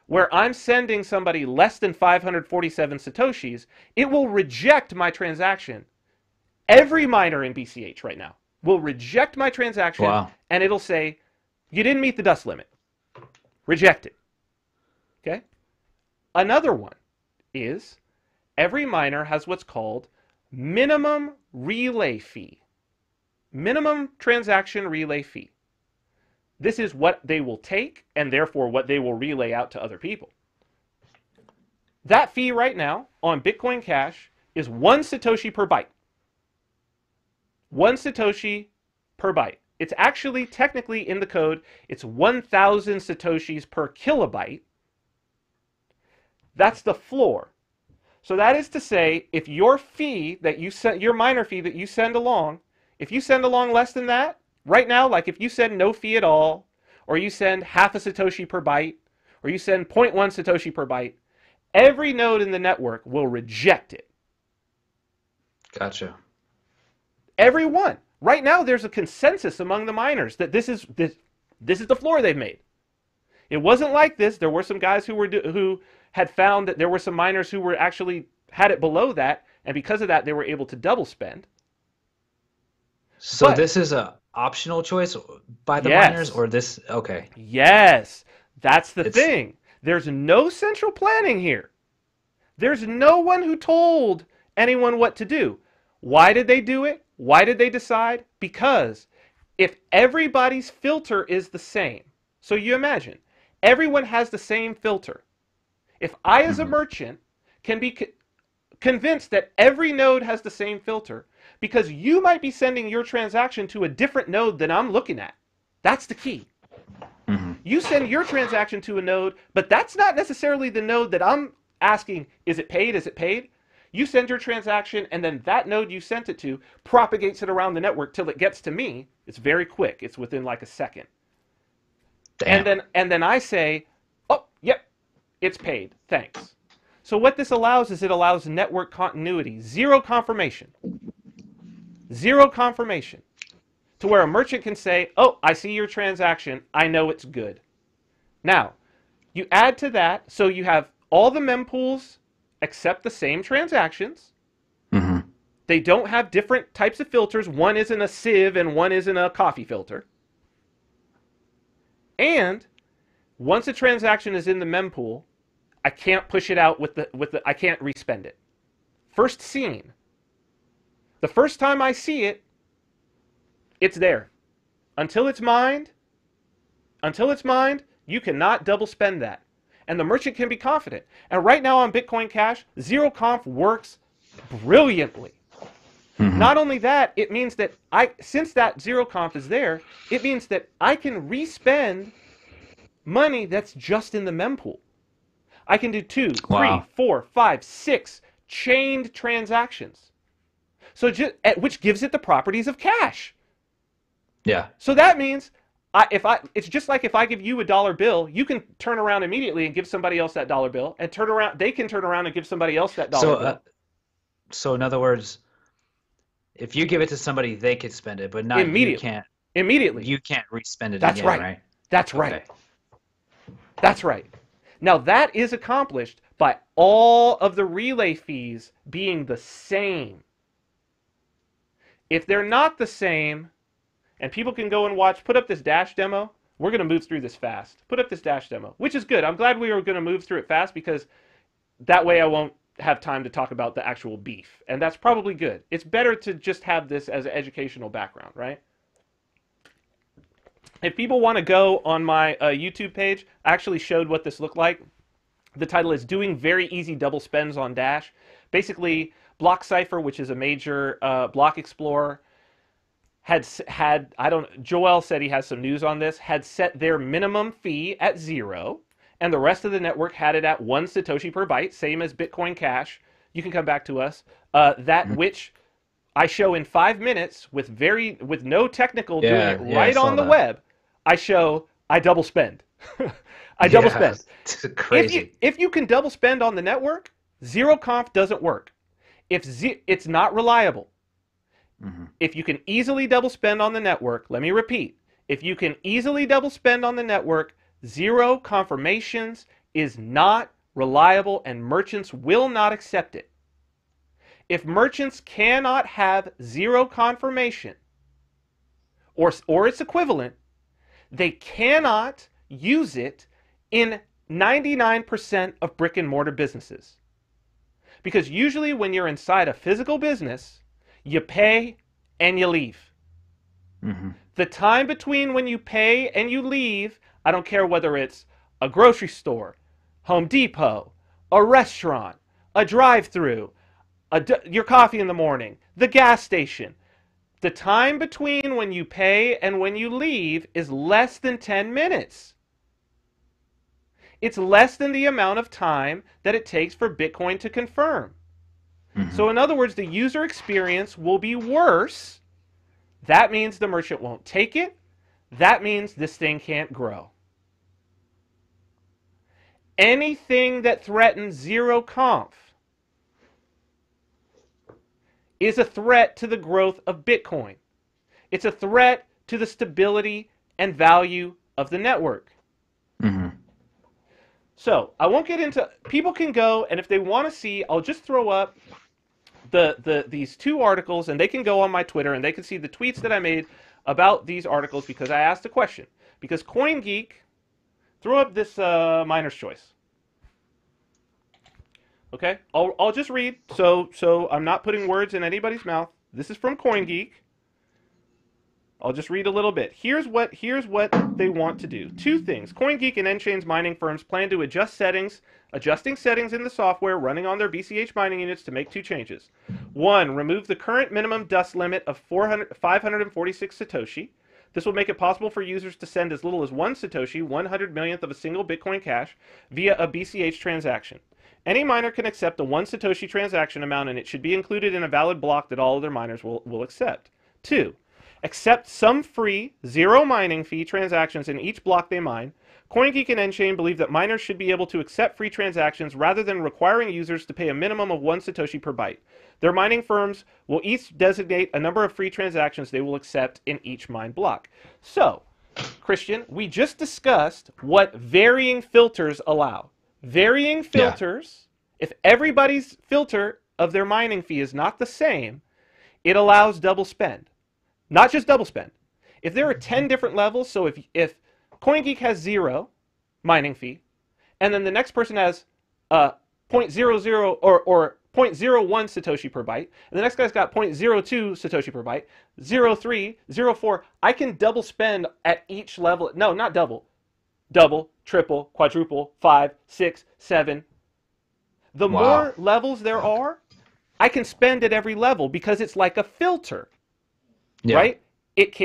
where I'm sending somebody less than 547 Satoshis, it will reject my transaction. Every miner in BCH right now will reject my transaction, and it'll say, you didn't meet the dust limit. Reject it. Okay? Another one is every miner has what's called minimum relay fee. Minimum transaction relay fee. This is what they will take, and therefore what they will relay out to other people. That fee right now on Bitcoin Cash is 1 Satoshi per byte. 1 Satoshi per byte. It's actually technically in the code, it's 1,000 Satoshis per kilobyte, That's the floor. So that is to say, if your fee that you send, your miner fee that you send along, if you send along less than that, right now, like if you send no fee at all, or you send half a Satoshi per byte, or you send 0.1 Satoshi per byte, every node in the network will reject it.
Gotcha.
Every one. Right now, there's a consensus among the miners that this is the floor they've made. It wasn't like this. There were some guys who had found that there were some miners who were actually had it below that, and because of that, they were able to double spend.
So this is a optional choice by the miners, or this? Okay.
Yes, that's the thing. There's no central planning here. There's no one who told anyone what to do. Why did they do it? Why did they decide? Because if everybody's filter is the same, so you imagine, everyone has the same filter. If I, as a merchant, can be convinced that every node has the same filter, because you might be sending your transaction to a different node than I'm looking at. That's the key. You send your transaction to a node, but that's not necessarily the node that I'm asking, is it paid? Is it paid? You send your transaction, and then that node you sent it to propagates it around the network till it gets to me. It's very quick. It's within like a second.
Damn.
And then I say, oh, yep, it's paid. Thanks. So what this allows is it allows network continuity, zero confirmation. Zero confirmation. To where a merchant can say, oh, I see your transaction. I know it's good. Now, you add to that, so you have all the mempools accept the same transactions. They don't have different types of filters. One isn't a sieve and one isn't a coffee filter. And once a transaction is in the mempool, I can't push it out with the I can't respend it. First seen. The first time I see it, it's there. Until it's mined, you cannot double spend that. And the merchant can be confident. And right now on Bitcoin Cash, zero conf works brilliantly. Not only that, it means that since that zero conf is there, it means that I can respend money that's just in the mempool. I can do 2, 3, 4, 5, 6 chained transactions. So which gives it the properties of cash.
Yeah.
So that means it's just like if I give you a dollar bill, you can turn around immediately and give somebody else that dollar bill, and they can turn around and give somebody else that dollar bill.
So in other words, if you give it to somebody, they could spend it, but not
immediately.
You can't.
Immediately.
You can't respend it
That's
again, right?
That's right. That's right. Now that is accomplished by all of the relay fees being the same. If they're not the same, and people can go and watch, put up this Dash demo. We're going to move through this fast. Put up this Dash demo, which is good. I'm glad we were going to move through it fast, because that way I won't have time to talk about the actual beef. And that's probably good. It's better to just have this as an educational background, right? If people want to go on my YouTube page, I actually showed what this looked like. The title is Doing Very Easy Double Spends on Dash. Basically, BlockCypher, which is a major block explorer, Joel said he has some news on this, had set their minimum fee at 0, and the rest of the network had it at 1 Satoshi per byte, same as Bitcoin Cash. You can come back to us. Which I show in 5 minutes with no technical doing it right on the web. I double spend. I double spend.
It's crazy.
If you can double spend on the network, zero conf doesn't work. It's not reliable. If you can easily double spend on the network, let me repeat, if you can easily double spend on the network, zero confirmations is not reliable and merchants will not accept it. If merchants cannot have zero confirmation or its equivalent, they cannot use it in 99% of brick and mortar businesses. Because usually when you're inside a physical business, you pay and you leave. The time between when you pay and you leave, I don't care whether it's a grocery store, Home Depot, a restaurant, a drive-through, your coffee in the morning, the gas station. The time between when you pay and when you leave is less than 10 minutes. It's less than the amount of time that it takes for Bitcoin to confirm. So in other words, the user experience will be worse. That means the merchant won't take it. That means this thing can't grow. Anything that threatens zero conf is a threat to the growth of Bitcoin. It's a threat to the stability and value of the network. So I won't get into, people can go, and if they want to see, I'll just throw up these two articles, and they can go on my Twitter and they can see the tweets that I made about these articles because I asked a question. Because CoinGeek threw up this miner's choice. Okay, I'll just read, so I'm not putting words in anybody's mouth. This is from CoinGeek. I'll just read a little bit. Here's what they want to do. Two things. CoinGeek and nChain's mining firms plan to adjusting settings in the software running on their BCH mining units to make two changes. One, remove the current minimum dust limit of 546 Satoshi. This will make it possible for users to send as little as 1 Satoshi, 100 millionth of a single Bitcoin Cash, via a BCH transaction. Any miner can accept a 1 Satoshi transaction amount, and it should be included in a valid block that all other miners will accept. 2. Accept some free, zero mining fee transactions in each block they mine. CoinGeek and nChain believe that miners should be able to accept free transactions rather than requiring users to pay a minimum of 1 Satoshi per byte. Their mining firms will each designate a number of free transactions they will accept in each mine block. So, Christian, we just discussed what varying filters allow. Varying filters, if everybody's filter of their mining fee is not the same, it allows double spend. Not just double spend. If there are 10 different levels, so if CoinGeek has 0 mining fee, and then the next person has 0.00 or 0.01 Satoshi per byte, and the next guy's got 0.02 Satoshi per byte, 0.3, 0.4, I can double spend at each level. No, not double. Double, triple, quadruple, 5, 6, 7. The more levels there are, I can spend at every level because it's like a filter. Right? It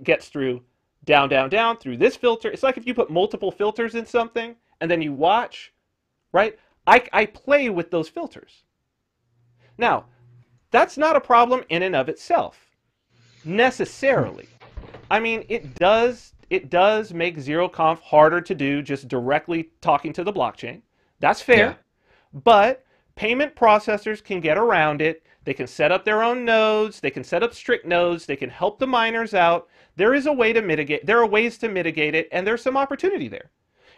gets through down, down, down through this filter. It's like if you put multiple filters in something and then you watch, right? I play with those filters. Now, that's not a problem in and of itself, necessarily. I mean, it does make zero conf harder to do just directly talking to the blockchain. That's fair. But payment processors can get around it. They can set up their own nodes. They can set up strict nodes. They can help the miners out. There is a way to mitigate. There are ways to mitigate it, and there's some opportunity there.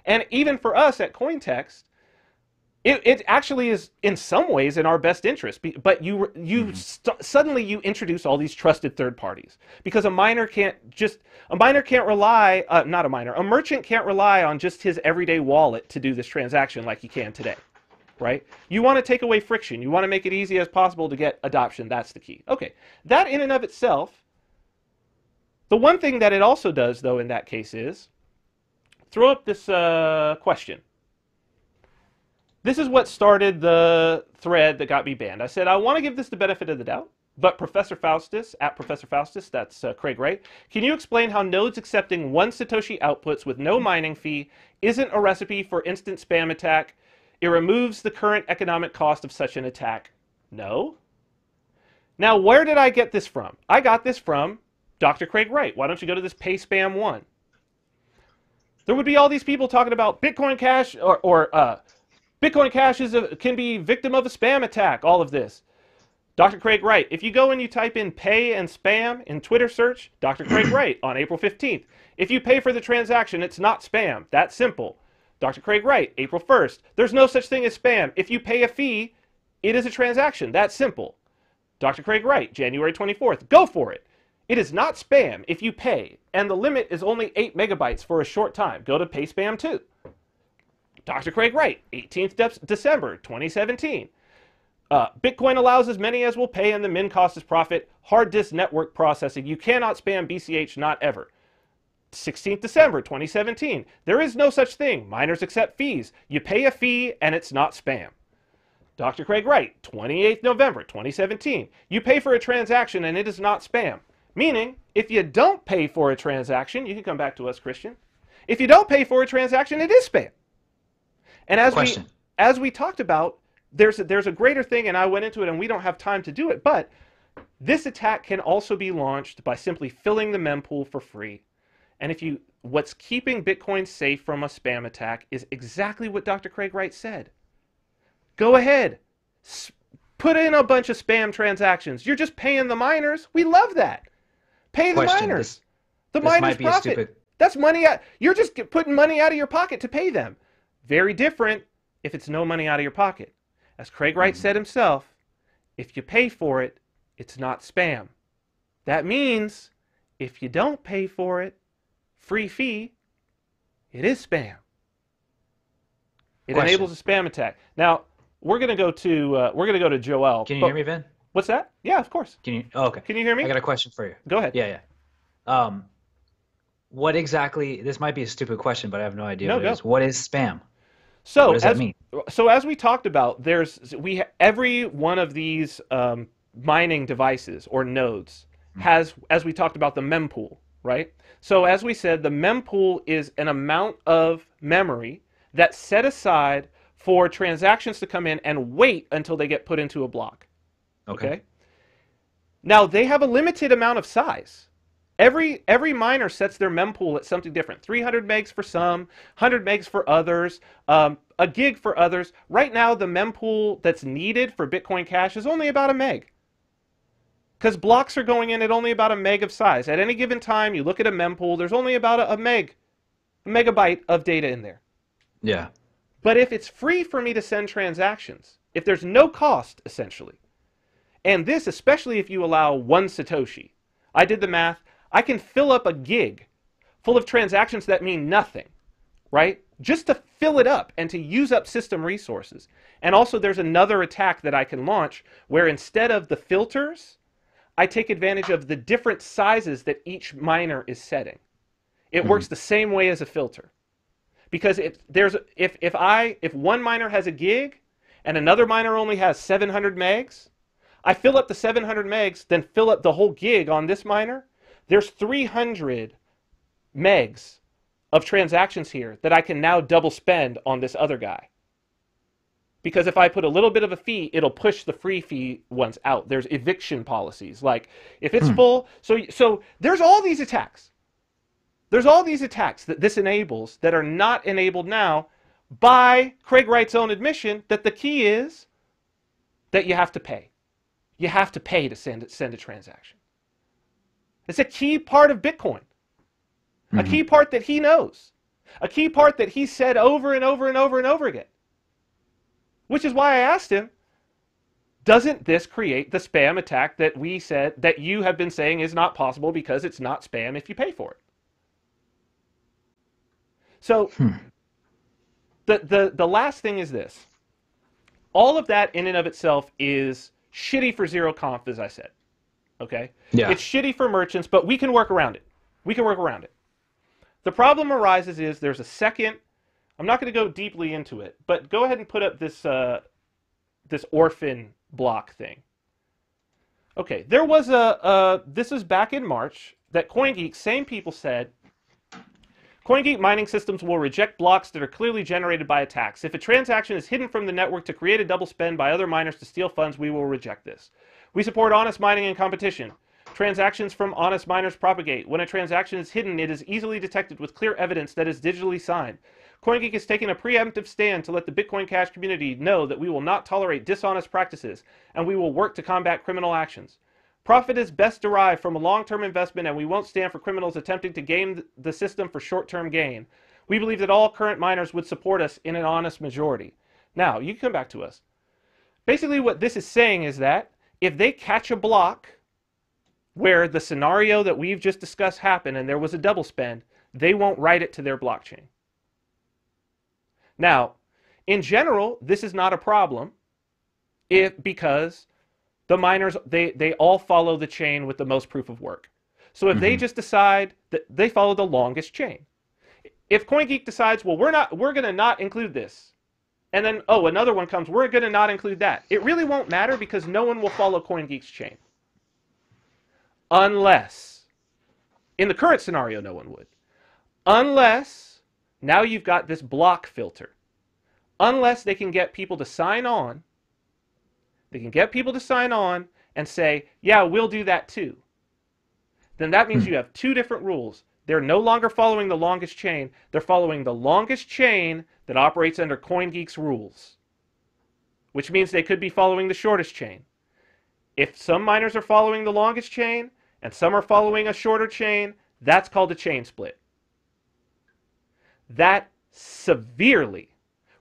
And even for us at Cointext, it actually is in some ways in our best interest. But suddenly you introduce all these trusted third parties because a merchant can't rely on just his everyday wallet to do this transaction like he can today. Right? You want to take away friction. You want to make it easy as possible to get adoption. That's the key. Okay. That in and of itself, the one thing that it also does, though, in that case is throw up this question. This is what started the thread that got me banned. I said, I want to give this the benefit of the doubt, but Professor Faustus, at Professor Faustus, that's Craig Wright, can you explain how nodes accepting 1 Satoshi outputs with no mining fee isn't a recipe for instant spam attack? It removes the current economic cost of such an attack. No. Now, where did I get this from? I got this from Dr. Craig Wright. Why don't you go to this Pay Spam 1? There would be all these people talking about Bitcoin Cash or Bitcoin Cash can be victim of a spam attack, all of this. Dr. Craig Wright. If you go and you type in pay and spam in Twitter search, Dr. Craig Wright on April 15th. If you pay for the transaction, it's not spam. That's simple. Dr. Craig Wright, April 1st. There's no such thing as spam. If you pay a fee, it is a transaction. That's simple. Dr. Craig Wright, January 24th. Go for it. It is not spam if you pay, and the limit is only 8 megabytes for a short time. Go to Pay Spam 2. Dr. Craig Wright, 18th December 2017. Bitcoin allows as many as will pay, and the min cost is profit. Hard disk network processing. You cannot spam BCH, not ever. 16th December 2017. There is no such thing. Miners accept fees. You pay a fee and it's not spam. Dr. Craig Wright, 28th November 2017. You pay for a transaction and it is not spam. Meaning, if you don't pay for a transaction, you can come back to us, Christian. If you don't pay for a transaction, it is spam. And
Question.
as we talked about, there's a greater thing, and I went into it, and we don't have time to do it, but this attack can also be launched by simply filling the mempool for free. And what's keeping Bitcoin safe from a spam attack is exactly what Dr. Craig Wright said. Go ahead, put in a bunch of spam transactions. You're just paying the miners. We love that. Pay the miners. The miners profit. That's money. You're just putting money out of your pocket to pay them. Very different if it's no money out of your pocket. As Craig Wright said himself, if you pay for it, it's not spam. That means if you don't pay for it, free fee, it is spam. It enables a spam attack. Now we're gonna go to Joel.
Can you hear me, Vin?
What's that? Yeah, of course.
Can you? Oh, okay.
Can you hear me?
I got a question for you.
Go ahead.
Yeah. What exactly? This might be a stupid question, but I have no idea what it is. What is spam?
So
what does that mean?
So as we talked about, every one of these mining devices or nodes has, as we talked about, the mempool, right? So as we said, the mempool is an amount of memory that's set aside for transactions to come in and wait until they get put into a block. Okay? Now they have a limited amount of size. Every miner sets their mempool at something different. 300 megs for some, 100 megs for others, a gig for others. Right now, the mempool that's needed for Bitcoin Cash is only about a meg. Because blocks are going in at only about a meg of size. At any given time, you look at a mempool, there's only about a megabyte of data in there.
Yeah.
But if it's free for me to send transactions, if there's no cost, essentially, and this, especially if you allow 1 Satoshi, I did the math, I can fill up a gig full of transactions that mean nothing, right? Just to fill it up and to use up system resources. And also there's another attack that I can launch where instead of the filters, I take advantage of the different sizes that each miner is setting. It works the same way as a filter. Because if one miner has a gig and another miner only has 700 megs, I fill up the 700 megs, then fill up the whole gig on this miner. There's 300 megs of transactions here that I can now double spend on this other guy. Because if I put a little bit of a fee, it'll push the free fee ones out. There's eviction policies. Like if it's full, so there's all these attacks. There's all these attacks that this enables that are not enabled now by Craig Wright's own admission that the key is that you have to pay. You have to pay to send a transaction. It's a key part of Bitcoin. A key part that he knows. A key part that he said over and over and over and over again. Which is why I asked him, doesn't this create the spam attack that we said, that you have been saying is not possible because it's not spam if you pay for it? So the last thing is this. All of that in and of itself is shitty for zero conf, as I said. Okay?
Yeah. It's
shitty for merchants, but we can work around it. We can work around it. The problem arises is there's a second, I'm not going to go deeply into it, but go ahead and put up this this orphan block thing. Okay, there was this is back in March that CoinGeek, same people said, CoinGeek mining systems will reject blocks that are clearly generated by attacks. If a transaction is hidden from the network to create a double spend by other miners to steal funds, we will reject this. We support honest mining and competition. Transactions from honest miners propagate. When a transaction is hidden, it is easily detected with clear evidence that is digitally signed. CoinGeek is taking a preemptive stand to let the Bitcoin Cash community know that we will not tolerate dishonest practices, and we will work to combat criminal actions. Profit is best derived from a long-term investment, and we won't stand for criminals attempting to game the system for short-term gain. We believe that all current miners would support us in an honest majority. Now, you can come back to us. Basically, what this is saying is that if they catch a block where the scenario that we've just discussed happened and there was a double spend, they won't write it to their blockchain. Now, in general, this is not a problem because the miners, they all follow the chain with the most proof of work. So if they just decide that they follow the longest chain. If CoinGeek decides, well, we're going to not include this, and then, oh, another one comes, we're going to not include that. It really won't matter because no one will follow CoinGeek's chain. Unless, in the current scenario, no one would. Unless, now you've got this block filter. unless they can get people to sign on. They can get people to sign on and say, yeah, we'll do that too. Then that means you have two different rules. They're no longer following the longest chain. They're following the longest chain that operates under CoinGeek's rules, which means they could be following the shortest chain. If some miners are following the longest chain and some are following a shorter chain, that's called a chain split. That severely,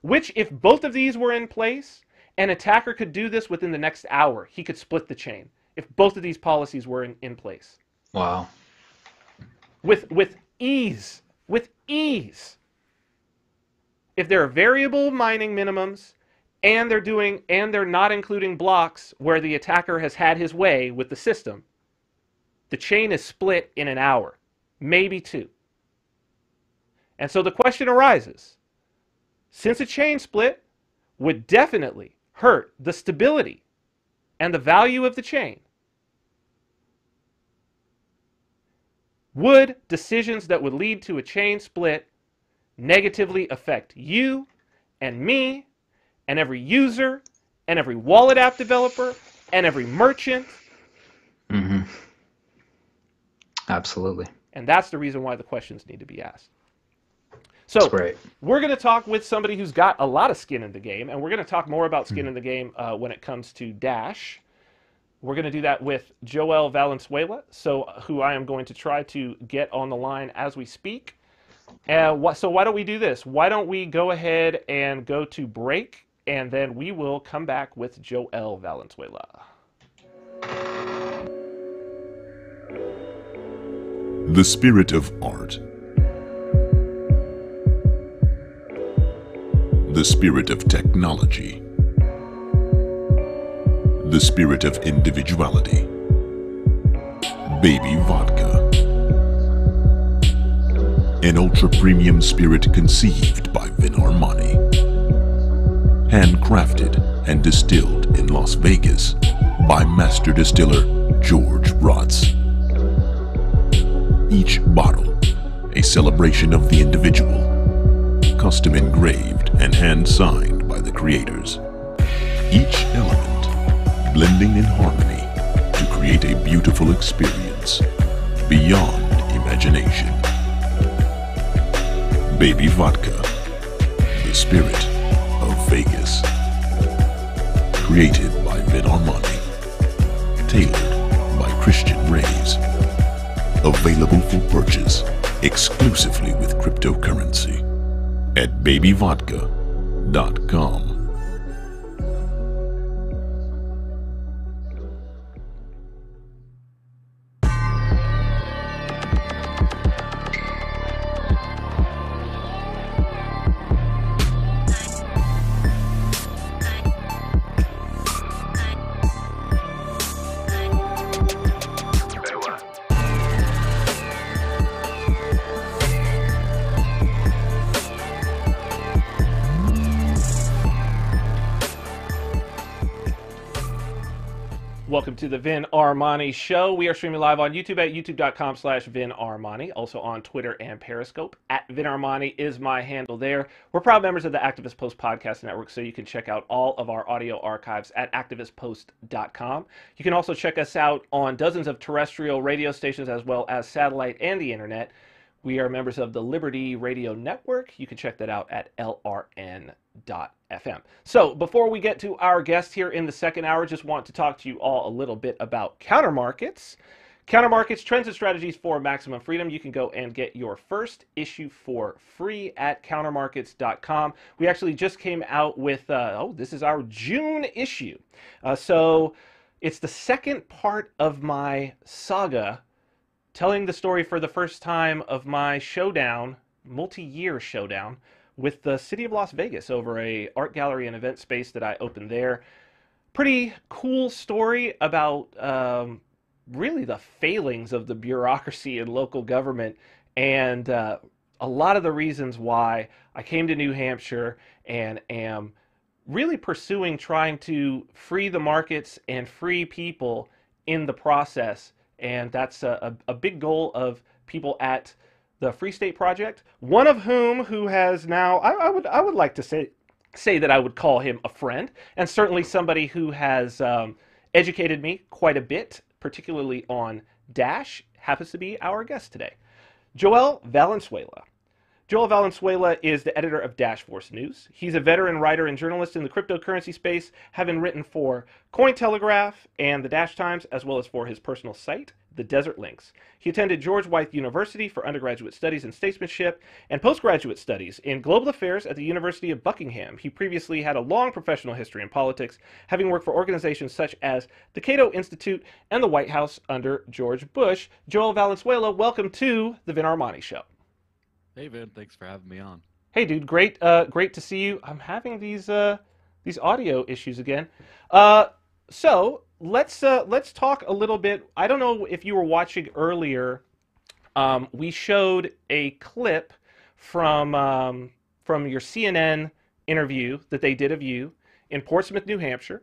which if both of these were in place, an attacker could do this within the next hour. He could split the chain if both of these policies were in place.
Wow.
With ease. With ease. If there are variable mining minimums and they're not including blocks where the attacker has had his way with the system, the chain is split in an hour, maybe two. And so the question arises, since a chain split would definitely hurt the stability and the value of the chain, would decisions that would lead to a chain split negatively affect you and me and every user and every wallet app developer and every merchant?
Mm-hmm. Absolutely.
And that's the reason why the questions need to be asked. So we're going to talk with somebody who's got a lot of skin in the game, and we're going to talk more about skin in the game when it comes to Dash. We're going to do that with Joël Valenzuela, who I am going to try to get on the line as we speak. So why don't we do this? Why don't we go ahead and go to break, and then we will come back with Joël Valenzuela.
The spirit of art. The spirit of technology. The spirit of individuality. Baby Vodka. An ultra-premium spirit conceived by Vin Armani. Handcrafted and distilled in Las Vegas by master distiller George Wythe. Each bottle, a celebration of the individual, custom engraved and hand-signed by the creators. Each element blending in harmony to create a beautiful experience beyond imagination. Baby Vodka, the spirit of Vegas. Created by Vin Armani. Tailored by Christian Rays. Available for purchase exclusively with cryptocurrency at babyvodka.com.
Welcome to the Vin Armani Show. We are streaming live on YouTube at youtube.com/Vin Armani. Also on Twitter and Periscope. At Vin Armani is my handle there. We're proud members of the Activist Post Podcast Network, so you can check out all of our audio archives at activistpost.com. You can also check us out on dozens of terrestrial radio stations as well as satellite and the internet. We are members of the Liberty Radio Network. You can check that out at lrn.fm. So before we get to our guest here in the second hour, just want to talk to you all a little bit about Countermarkets. Countermarkets, Trends and Strategies for Maximum Freedom. You can go and get your first issue for free at countermarkets.com. We actually just came out with, this is our June issue. So it's the second part of my saga telling the story for the first time of my showdown, multi-year showdown, with the city of Las Vegas over a art gallery and event space that I opened there. Pretty cool story about really the failings of the bureaucracy in local government and a lot of the reasons why I came to New Hampshire and am really pursuing trying to free the markets and free people in the process. And that's a big goal of people at the Free State Project, one of whom who has now, I would like to say, say that I would call him a friend, and certainly somebody who has educated me quite a bit, particularly on Dash, happens to be our guest today. Joël Valenzuela. Joël Valenzuela is the editor of Dash Force News. He's a veteran writer and journalist in the cryptocurrency space, having written for Cointelegraph and the Dash Times, as well as for his personal site, the Desert Lynx. He attended George Wythe University for undergraduate studies in statesmanship and postgraduate studies in global affairs at the University of Buckingham. He previously had a long professional history in politics, having worked for organizations such as the Cato Institute and the White House under George Bush. Joël Valenzuela, welcome to the Vin Armani Show.
Hey, Vin, thanks for having me on.
Hey, dude, great to see you. I'm having these audio issues again. So let's talk a little bit. I don't know if you were watching earlier. We showed a clip from your CNN interview that they did of you in Portsmouth, New Hampshire,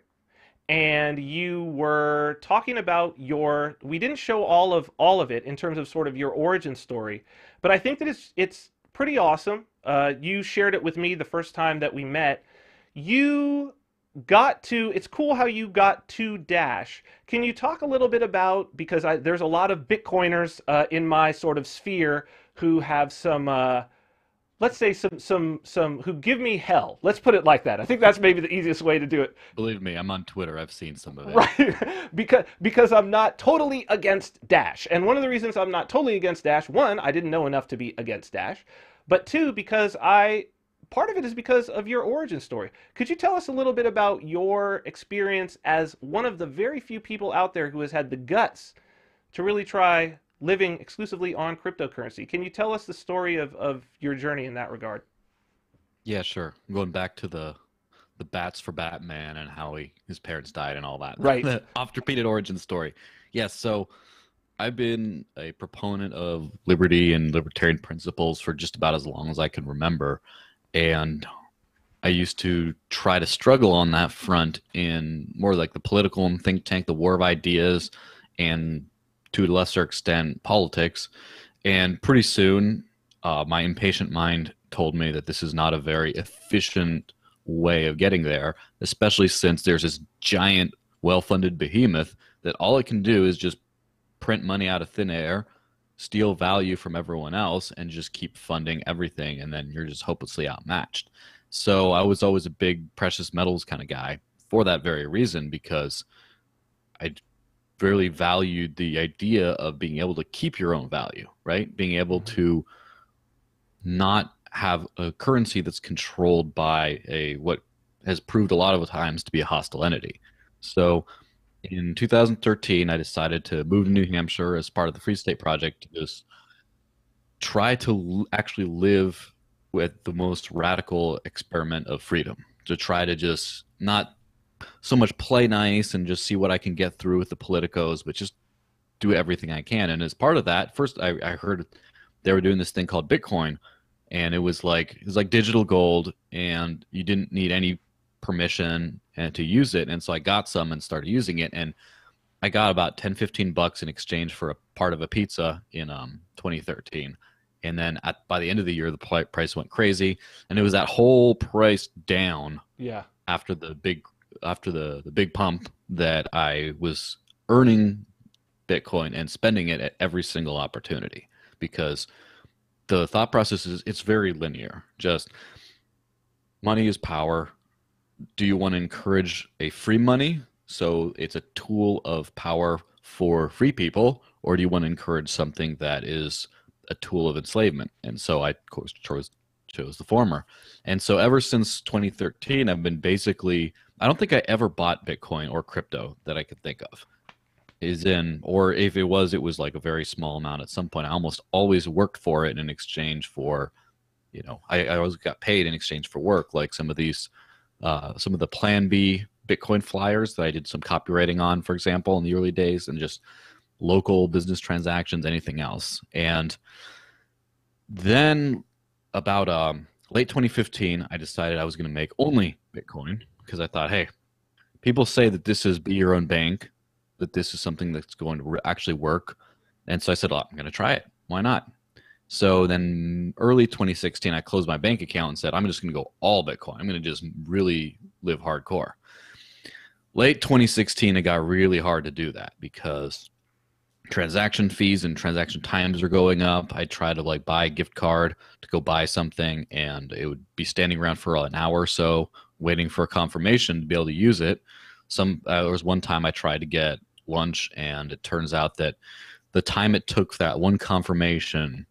and you were talking about your. We didn't show all of it in terms of sort of your origin story, but I think that it's pretty awesome. You shared it with me the first time that we met. It's cool how you got to Dash. Can you talk a little bit about, because there's a lot of Bitcoiners in my sort of sphere who have some, let's say some who give me hell. Let's put it like that. I think that's maybe the easiest way to do it.
Believe me, I'm on Twitter. I've seen some of it.
Right, because I'm not totally against Dash. And one of the reasons I'm not totally against Dash, one, I didn't know enough to be against Dash, but two, because part of it is because of your origin story. Could you tell us a little bit about your experience as one of the very few people out there who has had the guts to really try living exclusively on cryptocurrency? Can you tell us the story of your journey in that regard?
Yeah, sure. I'm going back to the bats for Batman and how his parents died and all that.
Right.
The oft-repeated origin story. Yes, so I've been a proponent of liberty and libertarian principles for just about as long as I can remember. And I used to try to struggle on that front in more like the political and think tank, the war of ideas, and to a lesser extent, politics. And pretty soon, my impatient mind told me that this is not a very efficient way of getting there, especially since there's this giant, well-funded behemoth that all it can do is just print money out of thin air, steal value from everyone else, and just keep funding everything, and then you're just hopelessly outmatched. So I was always a big precious metals kind of guy for that very reason, because I really valued the idea of being able to keep your own value, right? Being able to not have a currency that's controlled by what has proved a lot of times to be a hostile entity. So in 2013, I decided to move to New Hampshire as part of the Free State Project to just try to actually live with the most radical experiment of freedom, to try to just not so much play nice and just see what I can get through with the politicos, but just do everything I can. And as part of that, first I heard they were doing this thing called Bitcoin, and it was like digital gold, and you didn't need any permission and to use it. And so I got some and started using it, and I got about $10-15 in exchange for a part of a pizza in 2013. And then by the end of the year, the price went crazy, and it was that whole price down after the big pump that I was earning Bitcoin and spending it at every single opportunity, because the thought process is it's very linear. Just money is power. Do you want to encourage a free money, so it's a tool of power for free people, or do you want to encourage something that is a tool of enslavement? And so I of course chose the former. And so ever since 2013, I've been basically, I don't think I ever bought Bitcoin or crypto that I could think of. Or if it was like a very small amount at some point. I almost always worked for it in exchange for, I always got paid in exchange for work, like some of the Plan B Bitcoin flyers that I did some copywriting on, for example, in the early days, and just local business transactions, anything else. And then about late 2015, I decided I was going to make only Bitcoin, because I thought, hey, people say that this is be your own bank, that this is something that's going to actually work. And so I said, oh, I'm going to try it. Why not? So then early 2016, I closed my bank account and said, I'm just going to go all Bitcoin. I'm going to just really live hardcore. Late 2016, it got really hard to do that because transaction fees and transaction times are going up. I tried to like buy a gift card to go buy something, and it would be standing around for an hour or so waiting for a confirmation to be able to use it. There was one time I tried to get lunch, and it turns out that the time it took that one confirmation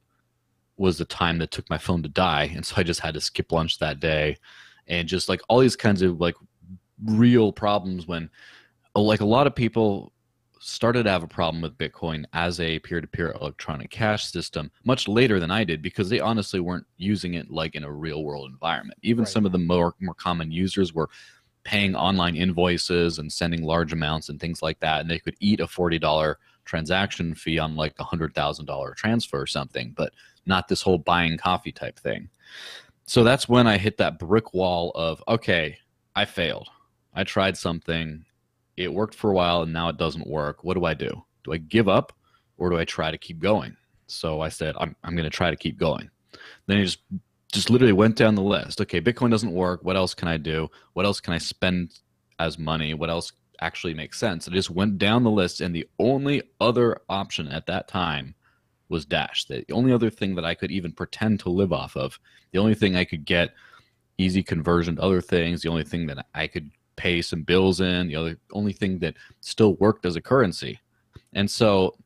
was the time that took my phone to die, and so I just had to skip lunch that day. And just like all these kinds of like real problems when like a lot of people started to have a problem with Bitcoin as a peer-to-peer electronic cash system much later than I did, because they honestly weren't using it like in a real world environment. Even some of the more common users were paying online invoices and sending large amounts and things like that, and they could eat a $40 transaction fee on like a $100,000 transfer or something, but not this whole buying coffee type thing. So that's when I hit that brick wall of, okay, I failed. I tried something. It worked for a while, and now it doesn't work. What do I do? Do I give up, or do I try to keep going? So I said, I'm going to try to keep going. Then I just literally went down the list. Okay, Bitcoin doesn't work. What else can I do? What else can I spend as money? What else actually makes sense? I just went down the list, and the only other option at that time was Dash. The only other thing that I could even pretend to live off of, the only thing I could get easy conversion to other things, the only thing that I could pay some bills in, the only thing that still worked as a currency. And so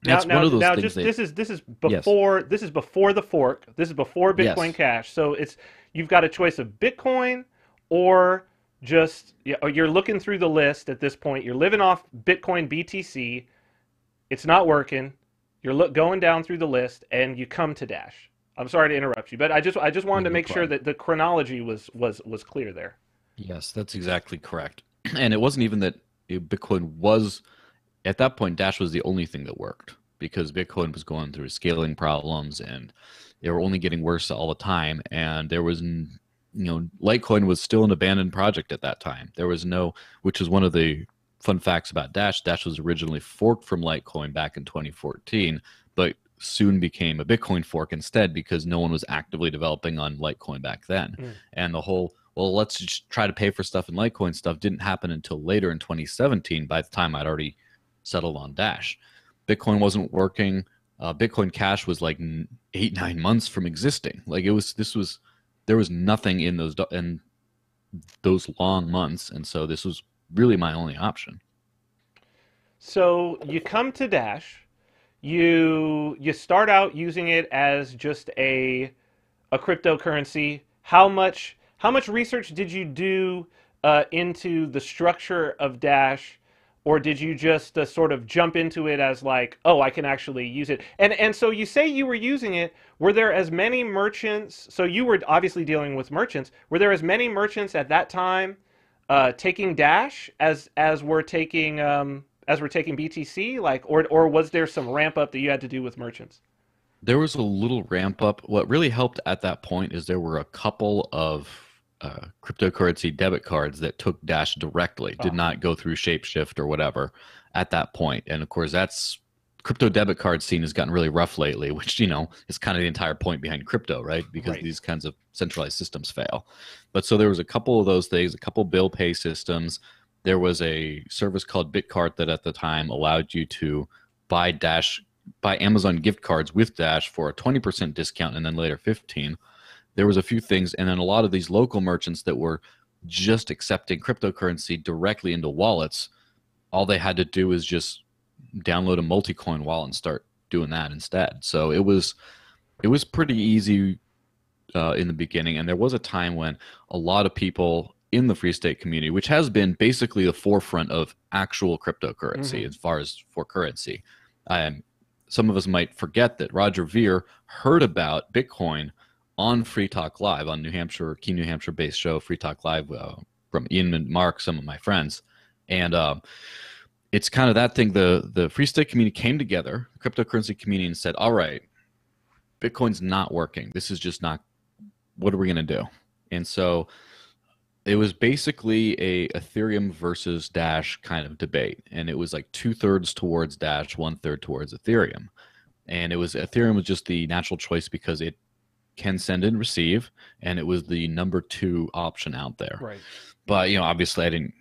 that's one of those things.
This is before this is before the fork. This is before Bitcoin Cash. So you've got a choice of Bitcoin or just you're looking through the list at this point. You're living off Bitcoin BTC. It's not working. You're going down through the list, and you come to Dash. I'm sorry to interrupt you, but I just wanted to make sure that the chronology was clear there.
Yes, that's exactly correct. And it wasn't even that Bitcoin was, at that point, Dash was the only thing that worked, because Bitcoin was going through scaling problems, and they were only getting worse all the time. And there was, Litecoin was still an abandoned project at that time. There was no, which is one of the fun facts about Dash. Dash was originally forked from Litecoin back in 2014, but soon became a Bitcoin fork instead, because no one was actively developing on Litecoin back then. And the whole, well, let's just try to pay for stuff in Litecoin stuff didn't happen until later in 2017, by the time I'd already settled on Dash. Bitcoin wasn't working. Bitcoin Cash was like 8-9 months from existing. Like there was nothing in those long months. And so this was really my only option.
So you come to Dash, you start out using it as just a cryptocurrency. How much research did you do into the structure of Dash, or did you just sort of jump into it as like, oh, I can actually use it? And so you say you were using it. Were there as many merchants? So you were obviously dealing with merchants. Were there as many merchants at that time taking Dash as we're taking BTC? Like, or was there some ramp up that you had to do with merchants?
There was a little ramp up. What really helped at that point is there were a couple of cryptocurrency debit cards that took Dash directly, did not go through Shapeshift or whatever at that point. And of course, that's crypto debit card scene has gotten really rough lately, which, is kind of the entire point behind crypto, right? Because these kinds of centralized systems fail. But so there was a couple of those things, a couple bill pay systems. There was a service called Bitcart that at the time allowed you to buy Amazon gift cards with Dash for a 20% discount, and then later 15%. There was a few things, and then a lot of these local merchants that were just accepting cryptocurrency directly into wallets. All they had to do was just download a multi-coin wallet and start doing that instead. So it was pretty easy in the beginning, and there was a time when a lot of people in the Free State community, which has been basically the forefront of actual cryptocurrency as far as for currency. Some of us might forget that Roger Ver heard about Bitcoin on Free Talk Live, on New Hampshire-based show Free Talk Live from Ian and Mark, some of my friends. And it's kind of that thing. The Free State community came together, the cryptocurrency community, and said, all right, Bitcoin's not working. This is just not, what are we going to do? And so it was basically a Ethereum versus Dash kind of debate. And it was like 2/3 towards Dash, 1/3 towards Ethereum. and Ethereum was just the natural choice because it can send and receive, and it was the number 2 option out there.
Right.
But obviously I didn't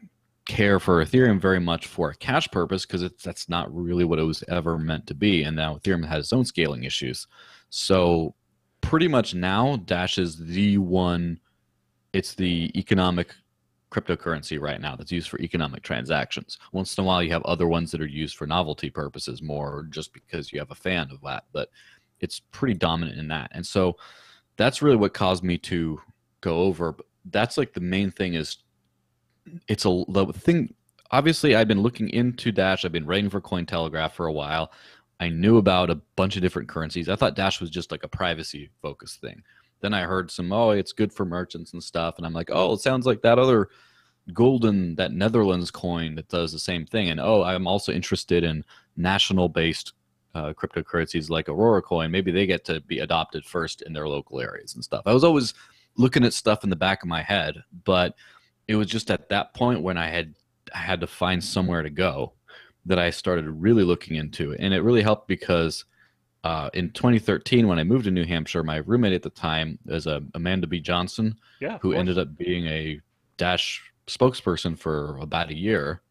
care for Ethereum very much for a cash purpose because that's not really what it was ever meant to be. And now Ethereum has its own scaling issues. So pretty much now Dash is the one. It's the economic cryptocurrency right now that's used for economic transactions. Once in a while you have other ones that are used for novelty purposes more, just because you have a fan of that, but it's pretty dominant in that. And so that's really what caused me to go over. But that's like the main thing is the thing. Obviously I've been looking into Dash. I've been writing for Cointelegraph for a while. I knew about a bunch of different currencies. I thought Dash was just like a privacy focused thing. Then I heard it's good for merchants and stuff. And I'm like, oh, it sounds like that other that Netherlands coin that does the same thing. And I'm also interested in national based cryptocurrencies like Aurora coin. Maybe they get to be adopted first in their local areas and stuff. I was always looking at stuff in the back of my head, but it was just at that point when I had to find somewhere to go that I started really looking into it. And it really helped because in 2013, when I moved to New Hampshire, my roommate at the time was Amanda B. Johnson, who ended up being a Dash spokesperson for about a year.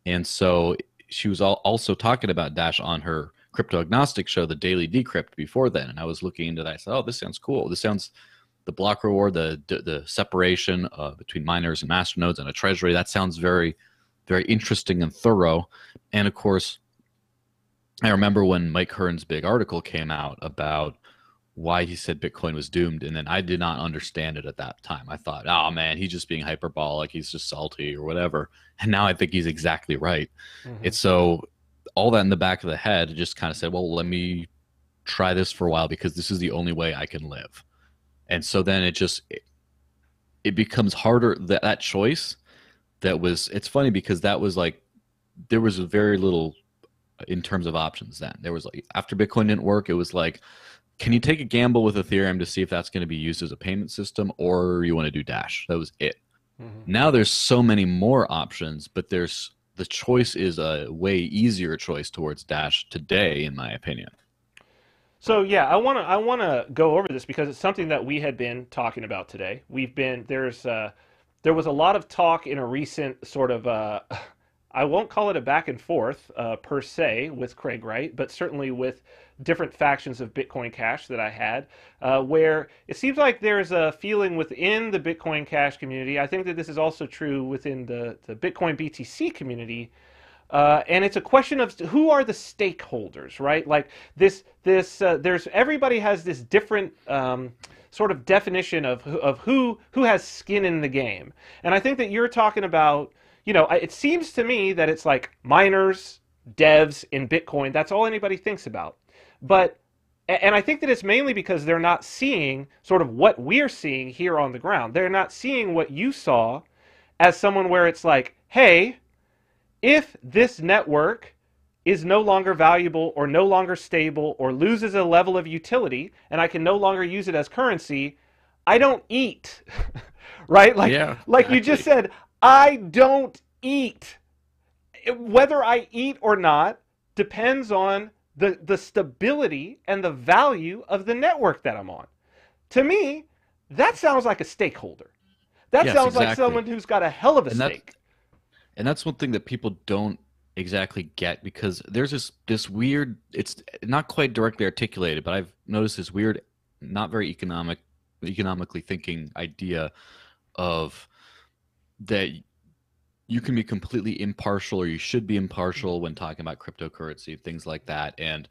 And so she was also talking about Dash on her crypto agnostic show, the Daily Decrypt, before then. And I was looking into that. I said, oh, this sounds cool. This sounds the block reward, the separation between miners and masternodes and a treasury. That sounds very, very interesting and thorough. And of course, I remember when Mike Hearn's big article came out about why he said Bitcoin was doomed, and then I did not understand it at that time. I thought, oh man, he's just being hyperbolic, he's just salty or whatever. And now I think he's exactly right. It's so all that in the back of the head just kind of said, well, let me try this for a while because this is the only way I can live. And so then it becomes harder, that choice it's funny because that was like, there was very little in terms of options then. There was like, after Bitcoin didn't work, it was like, can you take a gamble with Ethereum to see if that's going to be used as a payment system, or you want to do Dash? That was it. Now there's so many more options, but the choice is a way easier choice towards Dash today, in my opinion.
So yeah, I want to go over this because it's something that we had been talking about today. There was a lot of talk in a recent sort of I won't call it a back and forth per se with Craig Wright, but certainly with different factions of Bitcoin Cash that I had, where it seems like there's a feeling within the Bitcoin Cash community. I think that this is also true within the Bitcoin BTC community. And it's a question of who are the stakeholders, right? Like everybody has this different sort of definition of who has skin in the game. And I think that you're talking about, it seems to me that it's like miners, devs in Bitcoin. That's all anybody thinks about. And I think that it's mainly because they're not seeing sort of what we're seeing here on the ground. They're not seeing what you saw as someone where it's like, hey, if this network is no longer valuable or no longer stable or loses a level of utility and I can no longer use it as currency, I don't eat, right? Like you just said, I don't eat. Whether I eat or not depends on the stability and the value of the network that I'm on. To me, that sounds like a stakeholder. That sounds like someone who's got a hell of a stake.
And that's one thing that people don't exactly get, because there's this weird, it's not quite directly articulated, but I've noticed this weird, not very economically thinking idea of that you can be completely impartial, or you should be impartial when talking about cryptocurrency, things like that. And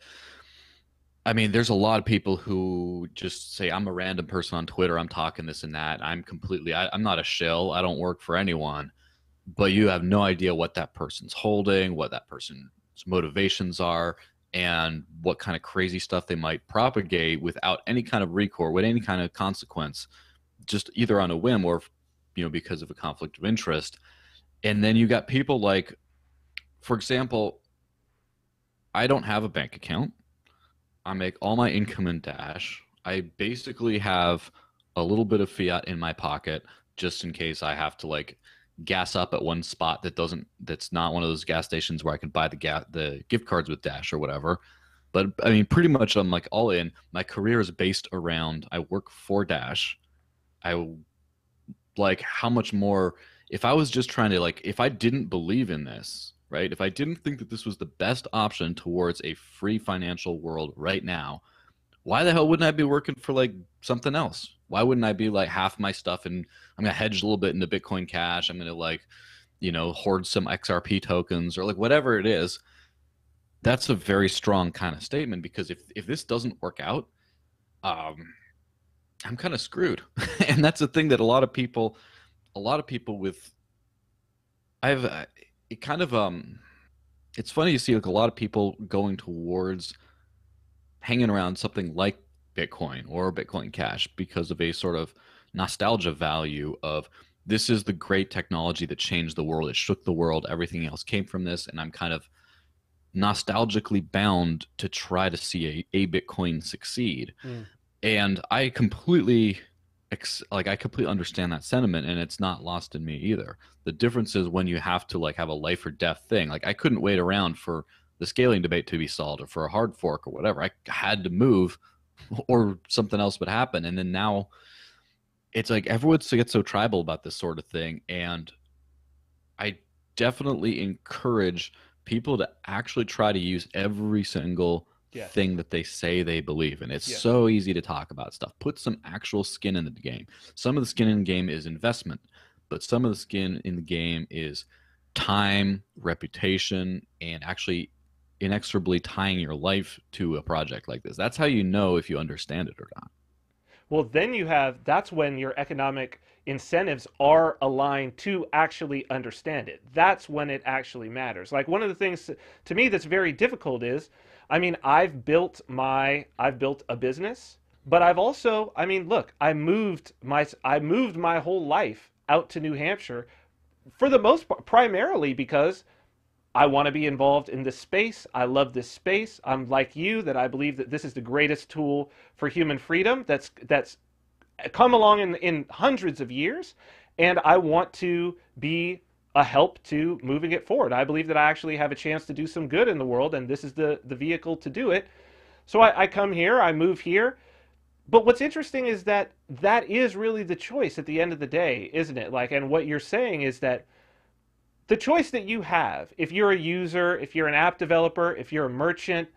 I mean, there's a lot of people who just say, I'm a random person on Twitter, I'm talking this and that, I'm not a shill, I don't work for anyone. But you have no idea what that person's holding, what that person's motivations are, and what kind of crazy stuff they might propagate without any kind of recourse, with any kind of consequence, just either on a whim or, because of a conflict of interest. And then you got people like, for example, I don't have a bank account. I make all my income in Dash. I basically have a little bit of fiat in my pocket just in case I have to gas up at one spot that's not one of those gas stations where I can buy the gift cards with Dash or whatever. But I mean, pretty much I'm like all in. My career is based around, I work for Dash. I like how much more, if I was just trying to like, if I didn't believe in this, right? If I didn't think that this was the best option towards a free financial world right now, why the hell wouldn't I be working for like something else? Why wouldn't I be like half my stuff and I'm gonna hedge a little bit into Bitcoin Cash? I'm gonna like, hoard some XRP tokens or like whatever it is. That's a very strong kind of statement, because if this doesn't work out, I'm kind of screwed. And that's the thing that a lot of people with, it kind of it's funny to see like a lot of people going towards hanging around something like Bitcoin or Bitcoin Cash because of a sort of nostalgia value of, this is the great technology that changed the world. It shook the world. Everything else came from this. And I'm kind of nostalgically bound to try to see a Bitcoin succeed. And I completely understand that sentiment, and it's not lost in me either. The difference is when you have to like have a life or death thing. Like I couldn't wait around for the scaling debate to be solved or for a hard fork or whatever. I had to move or something else would happen. And then now it's like everyone gets so tribal about this sort of thing. And I definitely encourage people to actually try to use every single thing that they say they believe in. It's so easy to talk about stuff. Put some actual skin in the game. Some of the skin in the game is investment, but some of the skin in the game is time, reputation, and actually inexorably tying your life to a project like this. That's how you know if you understand it or not.
Well, then that's when your economic incentives are aligned to actually understand it. That's when it actually matters. Like one of the things to me that's very difficult is, I mean, I've built a business, but I've also, I mean, look, I moved my whole life out to New Hampshire for the most part, primarily because I want to be involved in this space. I love this space. I'm like you, that I believe that this is the greatest tool for human freedom that's come along in hundreds of years, and I want to be a help to moving it forward. I believe that I actually have a chance to do some good in the world, and this is the vehicle to do it. So I come here, I move here. But what's interesting is that is really the choice at the end of the day, isn't it? Like, and what you're saying is that the choice that you have, if you're a user, if you're an app developer, if you're a merchant,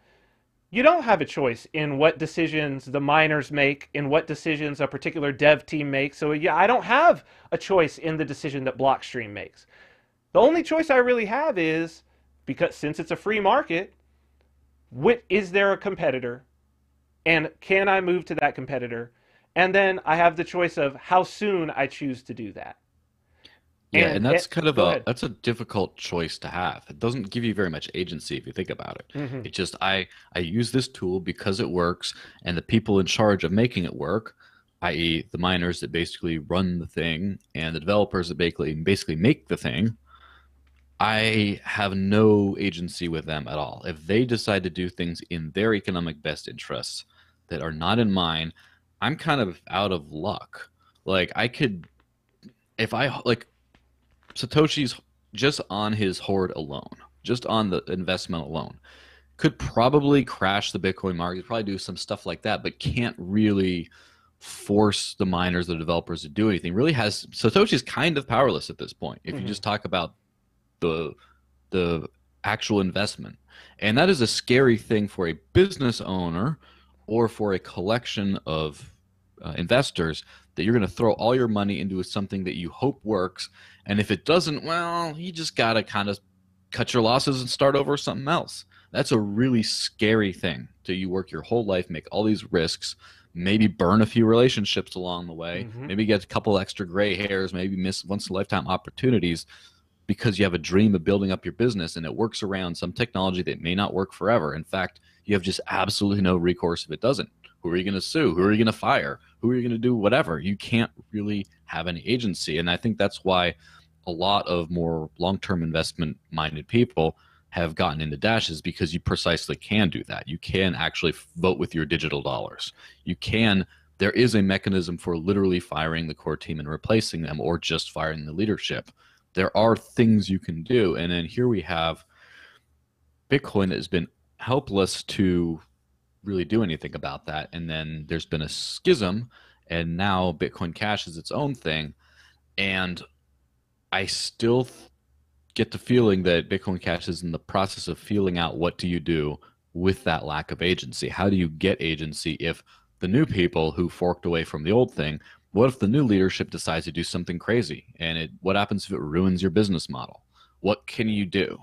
you don't have a choice in what decisions the miners make, in what decisions a particular dev team makes. So yeah, I don't have a choice in the decision that Blockstream makes. The only choice I really have is, because since it's a free market, is there a competitor? And can I move to that competitor? And then I have the choice of how soon I choose to do that.
Yeah, and that's kind of that's a difficult choice to have. It doesn't give you very much agency if you think about it.
Mm-hmm.
It's just I use this tool because it works, and the people in charge of making it work, i.e. the miners that basically run the thing and the developers that basically make the thing, I have no agency with them at all. If they decide to do things in their economic best interests that are not in mine, I'm kind of out of luck. Like I could, if I like Satoshi's just on his hoard alone, just on the investment alone, could probably crash the Bitcoin market, probably do some stuff like that, but can't really force the miners, the developers to do anything. Really has, Satoshi's kind of powerless at this point. If you just talk about the actual investment. And that is a scary thing for a business owner or for a collection of investors, that you're going to throw all your money into something that you hope works. And if it doesn't, well, you just got to kind of cut your losses and start over something else. That's a really scary thing. You work your whole life, make all these risks, maybe burn a few relationships along the way, maybe get a couple extra gray hairs, maybe miss once-in-a-lifetime opportunities because you have a dream of building up your business and it works around some technology that may not work forever. In fact, you have just absolutely no recourse if it doesn't. Who are you going to sue? Who are you going to fire? Who are you going to do whatever? You can't really have any agency. And I think that's why a lot of more long-term investment-minded people have gotten into Dashes, because you precisely can do that. You can actually vote with your digital dollars. There is a mechanism for literally firing the core team and replacing them, or just firing the leadership. There are things you can do. And then here we have Bitcoin that has been helpless to really do anything about that. And then there's been a schism, and now Bitcoin Cash is its own thing. And I still get the feeling that Bitcoin Cash is in the process of feeling out what do you do with that lack of agency. How do you get agency if the new people who forked away from the old thing, what if the new leadership decides to do something crazy? And what happens if it ruins your business model? What can you do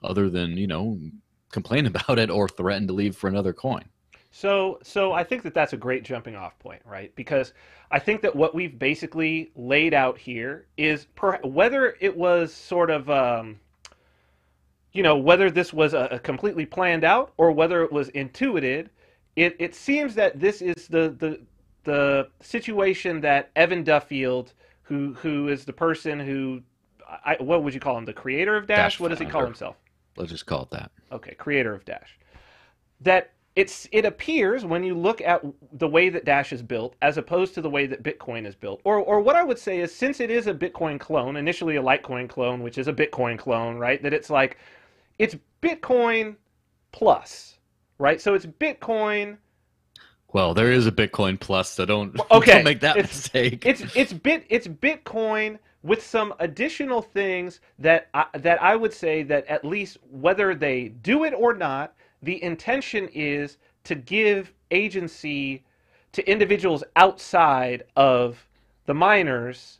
other than, complain about it or threaten to leave for another coin?
So I think that that's a great jumping off point, right? Because I think that what we've basically laid out here is whether it was sort of, whether this was a completely planned out or whether it was intuited, it seems that this is the situation that Evan Duffield, who is the person who, what would you call him, the creator of Dash? What does he call himself?
Let's just call it that.
Okay, creator of Dash. That it appears when you look at the way that Dash is built as opposed to the way that Bitcoin is built, or what I would say is, since it is a Bitcoin clone, initially a Litecoin clone, which is a Bitcoin clone, right? That it's like, it's Bitcoin plus, right? So it's Bitcoin.
Well, there is a Bitcoin plus, so don't make that mistake.
It's Bitcoin with some additional things that I would say that, at least whether they do it or not, the intention is to give agency to individuals outside of the miners,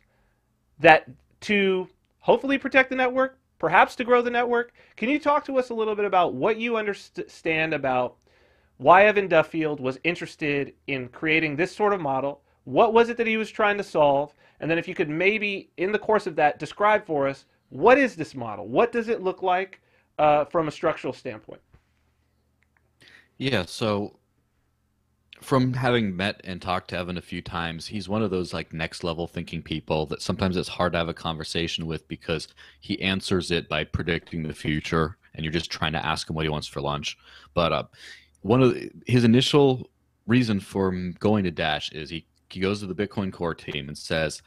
that to hopefully protect the network, perhaps to grow the network. Can you talk to us a little bit about what you understand about why Evan Duffield was interested in creating this sort of model? What was it that he was trying to solve? And then if you could maybe, in the course of that, describe for us, what is this model? What does it look like from a structural standpoint?
Yeah, so from having met and talked to Evan a few times, he's one of those like next level thinking people that sometimes it's hard to have a conversation with because he answers it by predicting the future and you're just trying to ask him what he wants for lunch. But one of his initial reason for going to Dash is he goes to the Bitcoin core team and says,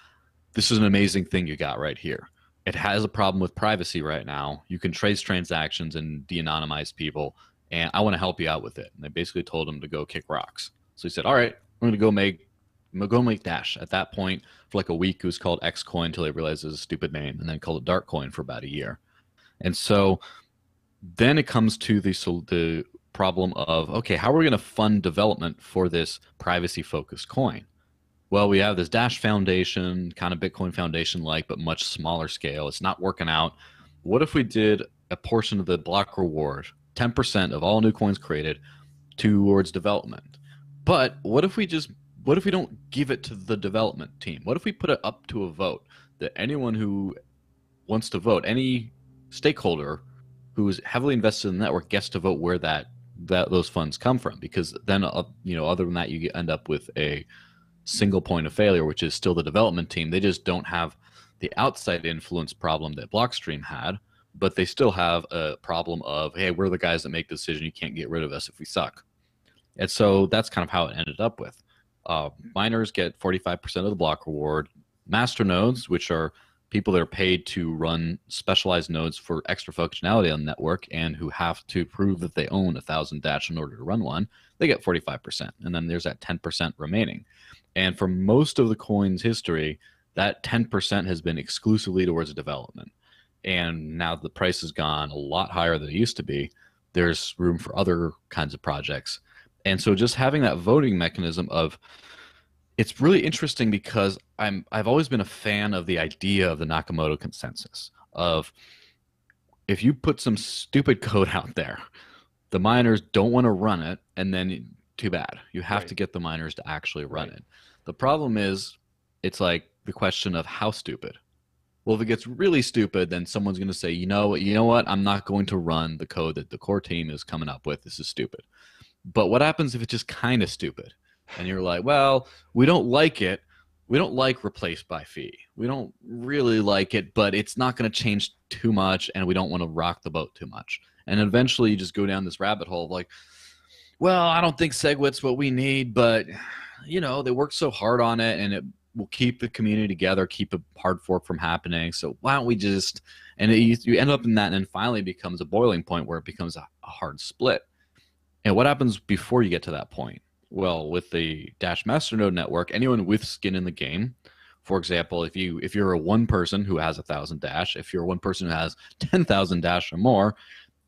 this is an amazing thing you got right here. It has a problem with privacy right now. You can trace transactions and de-anonymize people, and I want to help you out with it. And they basically told him to go kick rocks. So he said, all right, I'm going to go make Dash. At that point, for like a week, it was called Xcoin until they realized it was a stupid name, and then called it Darkcoin for about a year. And so then it comes to the problem of, okay, how are we going to fund development for this privacy-focused coin? Well, we have this Dash Foundation, kind of Bitcoin Foundation-like, but much smaller scale. It's not working out. What if we did a portion of the block reward, 10% of all new coins created, towards development? But what if we don't give it to the development team? What if we put it up to a vote that anyone who wants to vote, any stakeholder who is heavily invested in the network gets to vote where those funds come from? Because then, other than that, you end up with a single point of failure, which is still the development team. They just don't have the outside influence problem that Blockstream had, but they still have a problem of, hey, we're the guys that make the decision. You can't get rid of us if we suck. And so that's kind of how it ended up with. Miners get 45% of the block reward. Master nodes, which are people that are paid to run specialized nodes for extra functionality on the network and who have to prove that they own 1,000 Dash in order to run one, they get 45%. And then there's that 10% remaining. And for most of the coin's history, that 10% has been exclusively towards development. And now the price has gone a lot higher than it used to be. There's room for other kinds of projects. And so just having that voting mechanism of, it's really interesting because I've always been a fan of the idea of the Nakamoto consensus of, if you put some stupid code out there, the miners don't want to run it, and then too bad. You have to get the miners to actually run it. The problem is, it's like the question of how stupid. Well, if it gets really stupid, then someone's going to say, you know what? I'm not going to run the code that the core team is coming up with. This is stupid. But what happens if it's just kind of stupid? And you're like, well, we don't like it. We don't like replaced by fee. We don't really like it, but it's not going to change too much, and we don't want to rock the boat too much. And eventually you just go down this rabbit hole of like, well, I don't think SegWit's what we need, but, they worked so hard on it, and it will keep the community together, keep a hard fork from happening. So why don't we just, and you end up in that, and then finally it becomes a boiling point where it becomes a hard split. And what happens before you get to that point? Well, with the Dash Masternode network, anyone with skin in the game, for example, if you're a one person who has 1,000 Dash, if you're one person who has 10,000 Dash or more,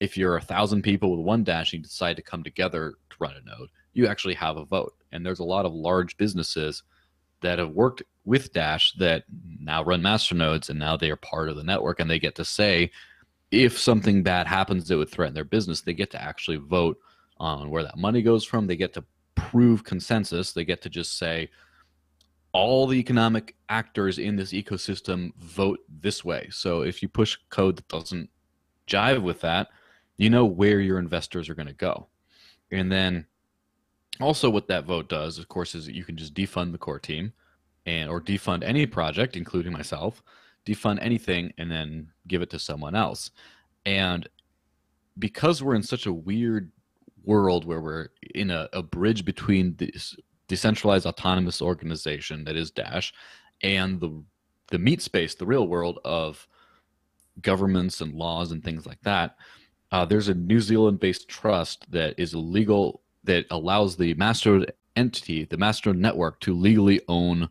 if you're 1,000 people with one Dash and you decide to come together to run a node, you actually have a vote. And there's a lot of large businesses that have worked with Dash that now run masternodes, and now they are part of the network, and they get to say if something bad happens that would threaten their business, they get to actually vote on where that money goes from. They get to prove consensus. They get to just say all the economic actors in this ecosystem vote this way. So if you push code that doesn't jive with that, you know where your investors are going to go. And then also what that vote does, of course, is that you can just defund the core team or defund any project, including myself, defund anything, and then give it to someone else. And because we're in such a weird world where we're in a bridge between this decentralized autonomous organization that is Dash and the meat space, the real world of governments and laws and things like that, there's a New Zealand-based trust that is illegal, that allows the masternode entity, the masternode network, to legally own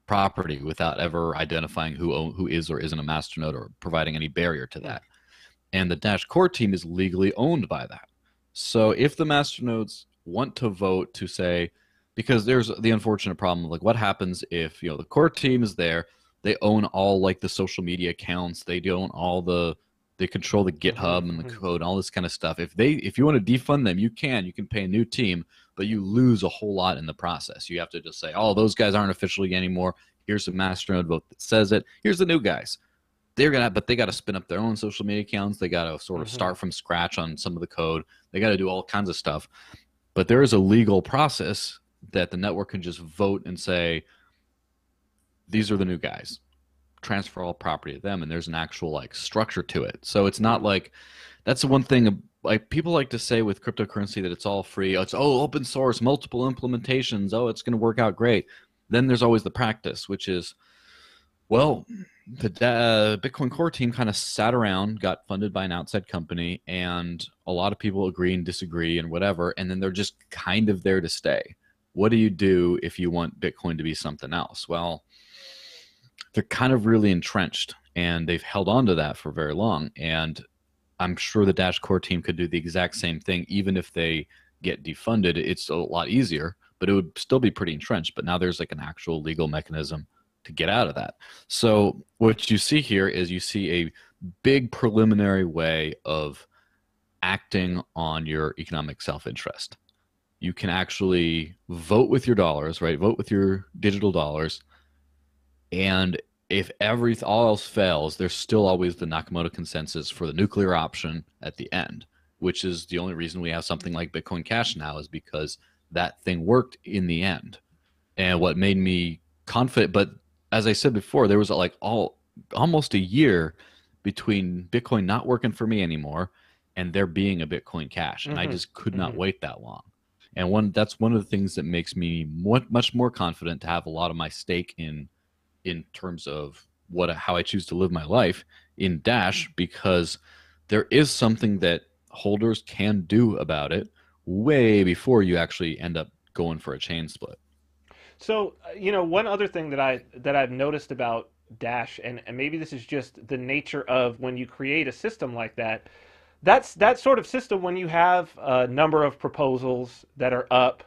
property without ever identifying who is or isn't a masternode or providing any barrier to that. And the Dash core team is legally owned by that. So if the masternodes want to vote to say, because there's the unfortunate problem of like what happens if, you know, the core team is there, they own all like the social media accounts, they control the GitHub and the code, all this kind of stuff. If you want to defund them, you can pay a new team, but you lose a whole lot in the process. You have to just say, oh, those guys aren't officially anymore. Here's a masternode vote that says it. Here's the new guys. But they got to spin up their own social media accounts. They got to sort of start from scratch on some of the code. They got to do all kinds of stuff. But there is a legal process that the network can just vote and say, these are the new guys. Transfer all property to them, and there's an actual like structure to it. So it's not like, that's the one thing like people like to say with cryptocurrency, that it's all free. It's open source, multiple implementations. Oh, it's going to work out great. Then there's always the practice, which is, well, the Bitcoin core team kind of sat around, got funded by an outside company, and a lot of people agree and disagree and whatever, and then they're just kind of there to stay. What do you do if you want Bitcoin to be something else? Well, they're kind of really entrenched, and they've held on to that for very long. And I'm sure the Dash core team could do the exact same thing, even if they get defunded. It's a lot easier, but it would still be pretty entrenched. But now there's like an actual legal mechanism to get out of that. So what you see here is you see a big preliminary way of acting on your economic self-interest. You can actually vote with your dollars, right? Vote with your digital dollars. And if all else fails, there's still always the Nakamoto consensus for the nuclear option at the end, which is the only reason we have something like Bitcoin Cash now, is because that thing worked in the end. And what made me confident, but as I said before, there was like almost a year between Bitcoin not working for me anymore and there being a Bitcoin Cash, and I just could not wait that long. And that's one of the things that makes me much more confident to have a lot of my stake in terms of how I choose to live my life in Dash, because there is something that holders can do about it way before you actually end up going for a chain split.
So, one other thing that I've noticed about Dash, and maybe this is just the nature of when you create a system like that, that's that sort of system when you have a number of proposals that are up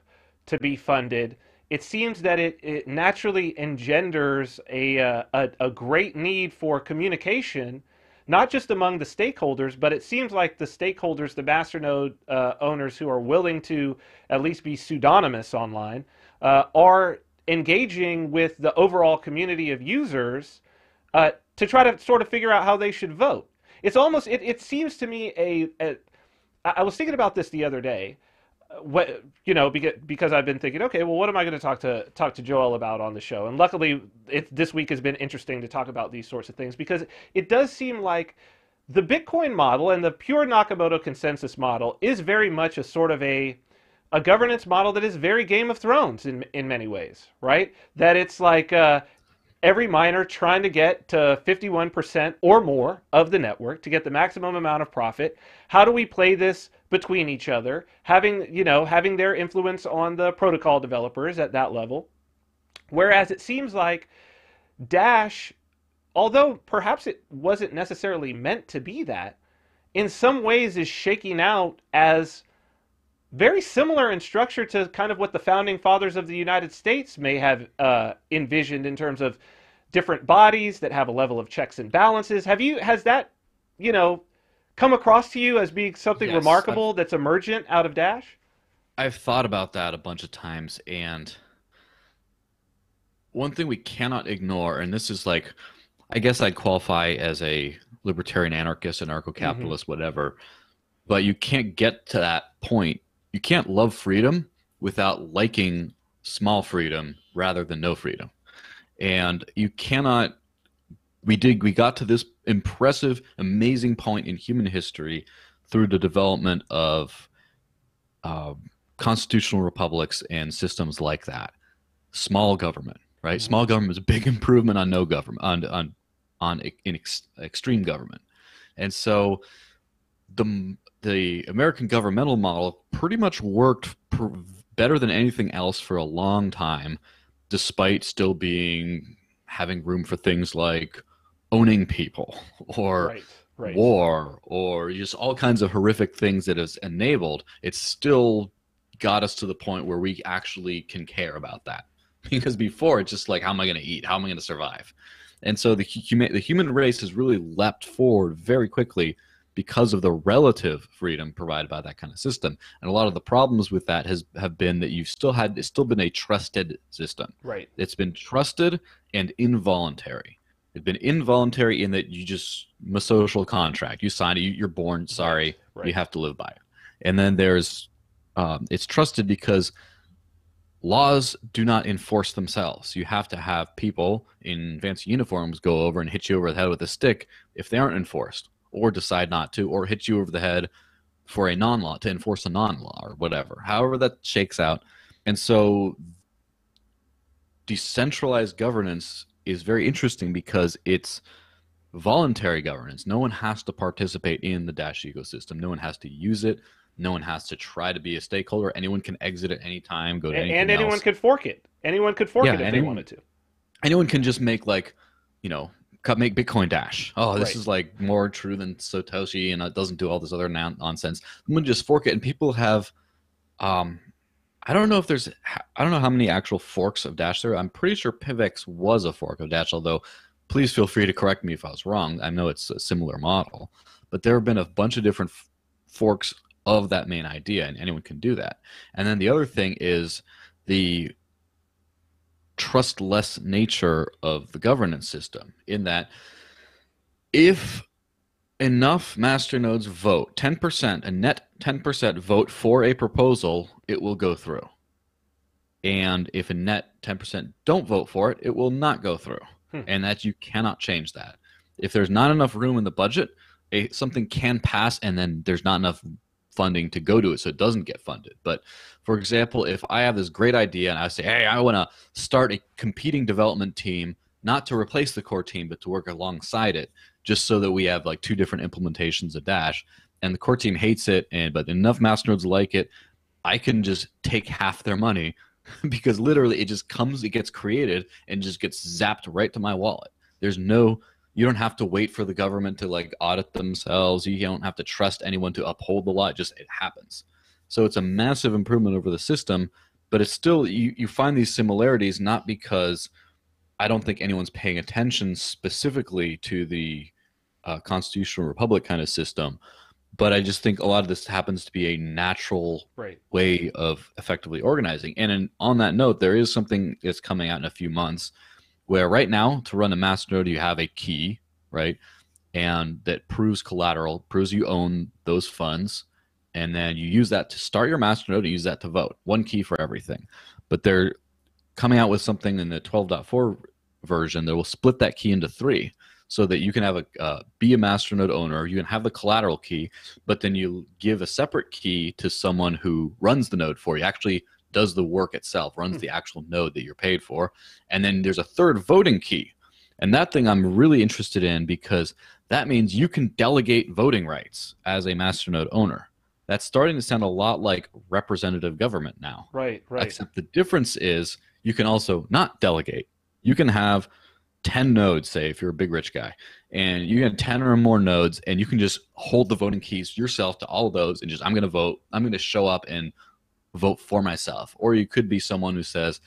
to be funded, it seems that it naturally engenders a great need for communication, not just among the stakeholders, but it seems like the stakeholders, the masternode owners who are willing to at least be pseudonymous online, are engaging with the overall community of users to try to sort of figure out how they should vote. It's almost, it seems to me I was thinking about this the other day, because I've been thinking, okay, well, what am I going to talk to Joel about on the show? And luckily, this week has been interesting to talk about these sorts of things, because it does seem like the Bitcoin model and the pure Nakamoto consensus model is very much a sort of a governance model that is very Game of Thrones in many ways, right? That it's like every miner trying to get to 51% or more of the network to get the maximum amount of profit. How do we play this between each other, having their influence on the protocol developers at that level? Whereas it seems like Dash, although perhaps it wasn't necessarily meant to be that, in some ways is shaking out as very similar in structure to kind of what the founding fathers of the United States may have envisioned in terms of different bodies that have a level of checks and balances. Has that, come across to you as being something
Yes,
remarkable that's emergent out of Dash?
I've thought about that a bunch of times, and one thing we cannot ignore, and this is like, I guess I'd qualify as a libertarian anarchist, anarcho-capitalist, whatever, but you can't get to that point. You can't love freedom without liking small freedom rather than no freedom. And you cannot, we got to this impressive, amazing point in human history through the development of constitutional republics and systems like that. Small government, right? Small government is a big improvement on no government, extreme government. And so the American governmental model pretty much worked better than anything else for a long time, despite still having room for things like owning people or war or just all kinds of horrific things that has enabled. It's still got us to the point where we actually can care about that. Because before, it's just like, how am I going to eat? How am I going to survive? And so the human race has really leapt forward very quickly because of the relative freedom provided by that kind of system. And a lot of the problems with that have been that it's still been a trusted system. Right. It's been trusted and involuntary. It's been involuntary in that you just, a social contract. You sign it, you're born, sorry, you have to live by it. And then there's, it's trusted because laws do not enforce themselves. You have to have people in fancy uniforms go over and hit you over the head with a stick if they aren't enforced, or decide not to, or hit you over the head for a non-law, to enforce a non-law or whatever, however that shakes out. And so decentralized governance is very interesting because it's voluntary governance. No one has to participate in the Dash ecosystem. No one has to use it. No one has to try to be a stakeholder. Anyone can exit at any time, go to anything else.
And anyone could fork it. Anyone could fork it if they wanted to.
Anyone can just make make Bitcoin Dash. Oh, this is like more true than Satoshi, and it doesn't do all this other nonsense. Someone just fork it, and people have, I don't know how many actual forks of Dash there are. I'm pretty sure PivX was a fork of Dash, although please feel free to correct me if I was wrong. I know it's a similar model, but there have been a bunch of different forks of that main idea, and anyone can do that. And then the other thing is the trustless nature of the governance system, in that if enough masternodes vote 10%, a net 10% vote for a proposal, it will go through. And if a net 10% don't vote for it, it will not go through. And that you cannot change that. If there's not enough room in the budget, something can pass and then there's not enough funding to go to it, so it doesn't get funded. But for example, if I have this great idea and I say, hey, I want to start a competing development team, not to replace the core team, but to work alongside it, just so that we have like two different implementations of Dash, and the core team hates it, but enough masternodes like it, I can just take half their money because literally it gets created and just gets zapped right to my wallet. You don't have to wait for the government to like audit themselves. You don't have to trust anyone to uphold the law. It happens. So it's a massive improvement over the system, but it's still, you find these similarities not because I don't think anyone's paying attention specifically to the constitutional republic kind of system, but I just think a lot of this happens to be a natural way of effectively organizing. And on that note, there is something that's coming out in a few months where right now, to run a masternode, you have a key, right? And that proves collateral, proves you own those funds. And then you use that to start your masternode and use that to vote. One key for everything. But they're coming out with something in the 12.4 version that will split that key into 3 so that you can have be a masternode owner, you can have the collateral key, but then you give a separate key to someone who runs the node for you, actually does the work itself, runs the actual node that you're paid for. And then there's a third voting key. And that thing I'm really interested in, because that means you can delegate voting rights as a masternode owner. That's starting to sound a lot like representative government now.
Right.
Except the difference is you can also not delegate. You can have 10 nodes, say, if you're a big rich guy, and you have 10 or more nodes, and you can just hold the voting keys yourself to all of those and just, I'm going to vote. I'm going to show up and vote for myself. Or you could be someone who says,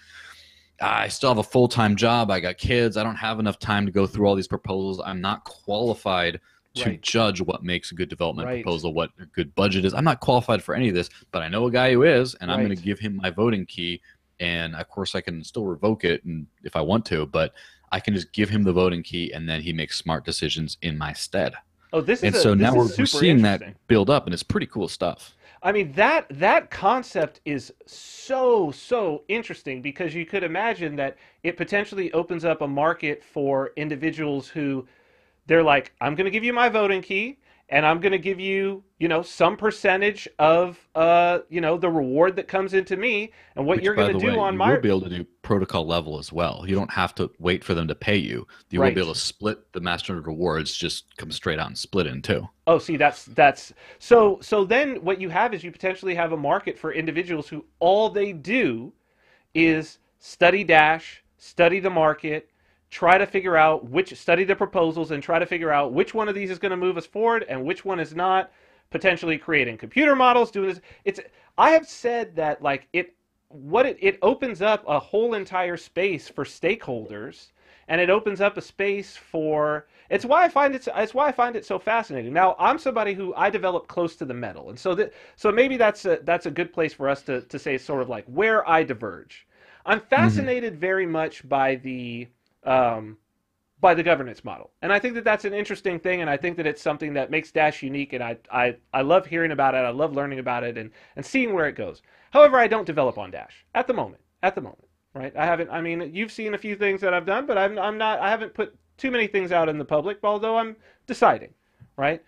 I still have a full-time job. I got kids. I don't have enough time to go through all these proposals. I'm not qualified to judge what makes a good development proposal, what a good budget is. I'm not qualified for any of this, but I know a guy who is, and I'm going to give him my voting key. And of course I can still revoke it and if I want to, but I can just give him the voting key and then he makes smart decisions in my stead.
Oh, this is
so now we're seeing that build up, and it's pretty cool stuff.
I mean, that concept is so interesting, because you could imagine that it potentially opens up a market for individuals who they're like, I'm going to give you my voting key, and I'm going to give you, some percentage of, the reward that comes into me, and what you're going to do on my...
You'll be able to do protocol level as well. You don't have to wait for them to pay you. You will be able to split the masternode rewards, just come straight out and split in too.
Oh, see, that's so then what you have is you potentially have a market for individuals who all they do is study Dash, study the market, try to figure out study the proposals and try to figure out which one of these is going to move us forward and which one is not, potentially creating computer models, doing this. I have said that it opens up a whole entire space for stakeholders, and it opens up a space for, it's why I find it so fascinating. Now, I'm somebody who I develop close to the metal, and so maybe that's a good place for us to say sort of like where I diverge. I'm fascinated very much by the governance model. And I think that that's an interesting thing, and I think that it's something that makes Dash unique, and I love hearing about it, I love learning about it, and seeing where it goes. However, I don't develop on Dash at the moment, right? I mean, you've seen a few things that I've done, but I haven't put too many things out in the public, although I'm deciding, right?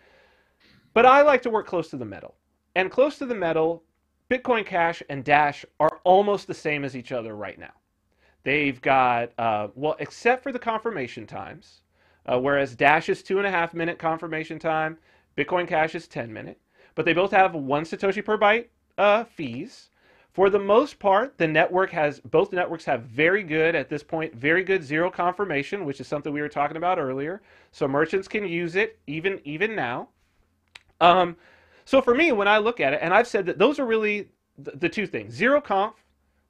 But I like to work close to the metal. And close to the metal, Bitcoin Cash and Dash are almost the same as each other right now. They've got, except for the confirmation times, whereas Dash is 2.5-minute confirmation time, Bitcoin Cash is 10-minute, but they both have 1 Satoshi per byte fees. For the most part, both networks have very good zero confirmation, which is something we were talking about earlier. So merchants can use it even now. So for me, when I look at it, and I've said that those are really the two things: zero conf,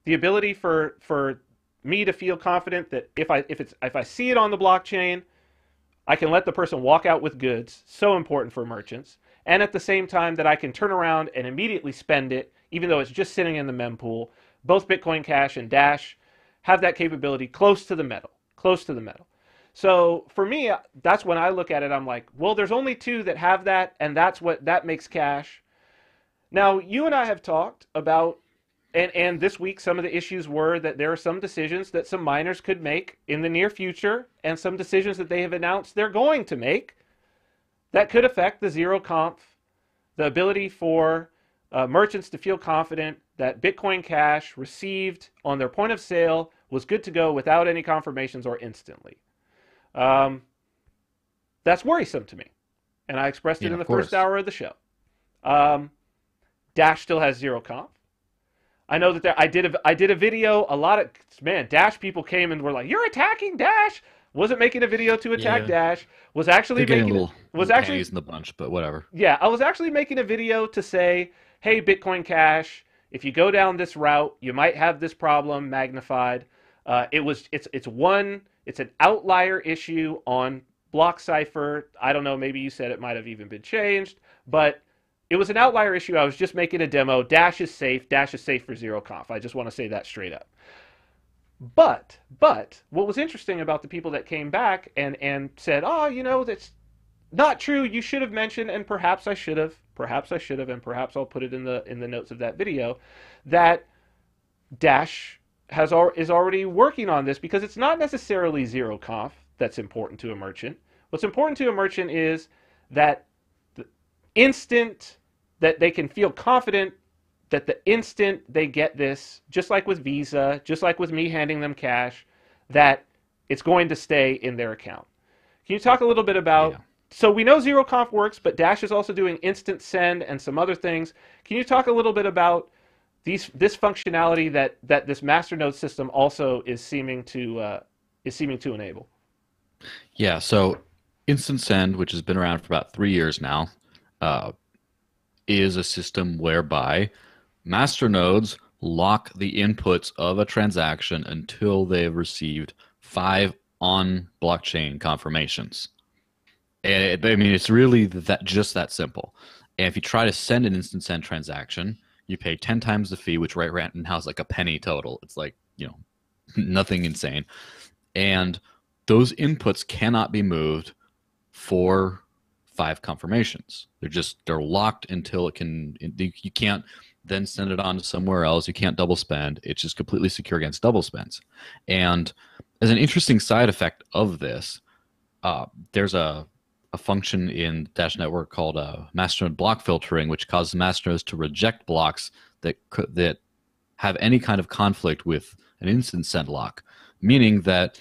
the ability for me to feel confident that if I see it on the blockchain, I can let the person walk out with goods. So important for merchants. And at the same time that I can turn around and immediately spend it, even though it's just sitting in the mempool. Both Bitcoin Cash and Dash have that capability close to the metal. So for me, that's when I look at it, I'm like, well, there's only 2 that have that, and that makes Cash. Now, you and I have talked about, and this week, some of the issues were that there are some decisions that some miners could make in the near future, and some decisions that they have announced they're going to make that could affect the zero conf, the ability for merchants to feel confident that Bitcoin Cash received on their point of sale was good to go without any confirmations or instantly. That's worrisome to me, and I expressed it in the first hour of the show. Dash still has zero conf. I know that I did a video. A lot of Dash people came and were like, "You're attacking Dash." Wasn't making a video to attack Dash. Was actually making
in the bunch, but whatever.
Yeah, I was actually making a video to say, "Hey, Bitcoin Cash, if you go down this route, you might have this problem magnified." It's an outlier issue on block cipher. I don't know. Maybe you said it might have even been changed, but it was an outlier issue. I was just making a demo. Dash is safe. Dash is safe for zero conf. I just want to say that straight up. But what was interesting about the people that came back and said, "Oh, that's not true. You should have mentioned, and perhaps I should have, and perhaps I'll put it in the notes of that video, that Dash is already working on this, because it's not necessarily zero conf that's important to a merchant. What's important to a merchant is that the instant that they can feel confident that the instant they get this, just like with Visa, just like with me handing them cash, that it's going to stay in their account. Can you talk a little bit about, so we know ZeroConf works, but Dash is also doing instant send and some other things. Can you talk a little bit about this functionality that this masternode system also is seeming to enable?
Yeah, so instant send, which has been around for about 3 years now, is a system whereby masternodes lock the inputs of a transaction until they've received 5 on-blockchain confirmations. And I mean, it's really just that simple. And if you try to send an instant send transaction, you pay 10 times the fee, which right now is like a penny total. It's like, nothing insane. And those inputs cannot be moved for 5 confirmations. They're locked until you can't then send it on to somewhere else. You can't double spend. It's just completely secure against double spends. And as an interesting side effect of this, there's a function in Dash Network called masternode block filtering, which causes masternodes to reject blocks that have any kind of conflict with an instant send lock, meaning that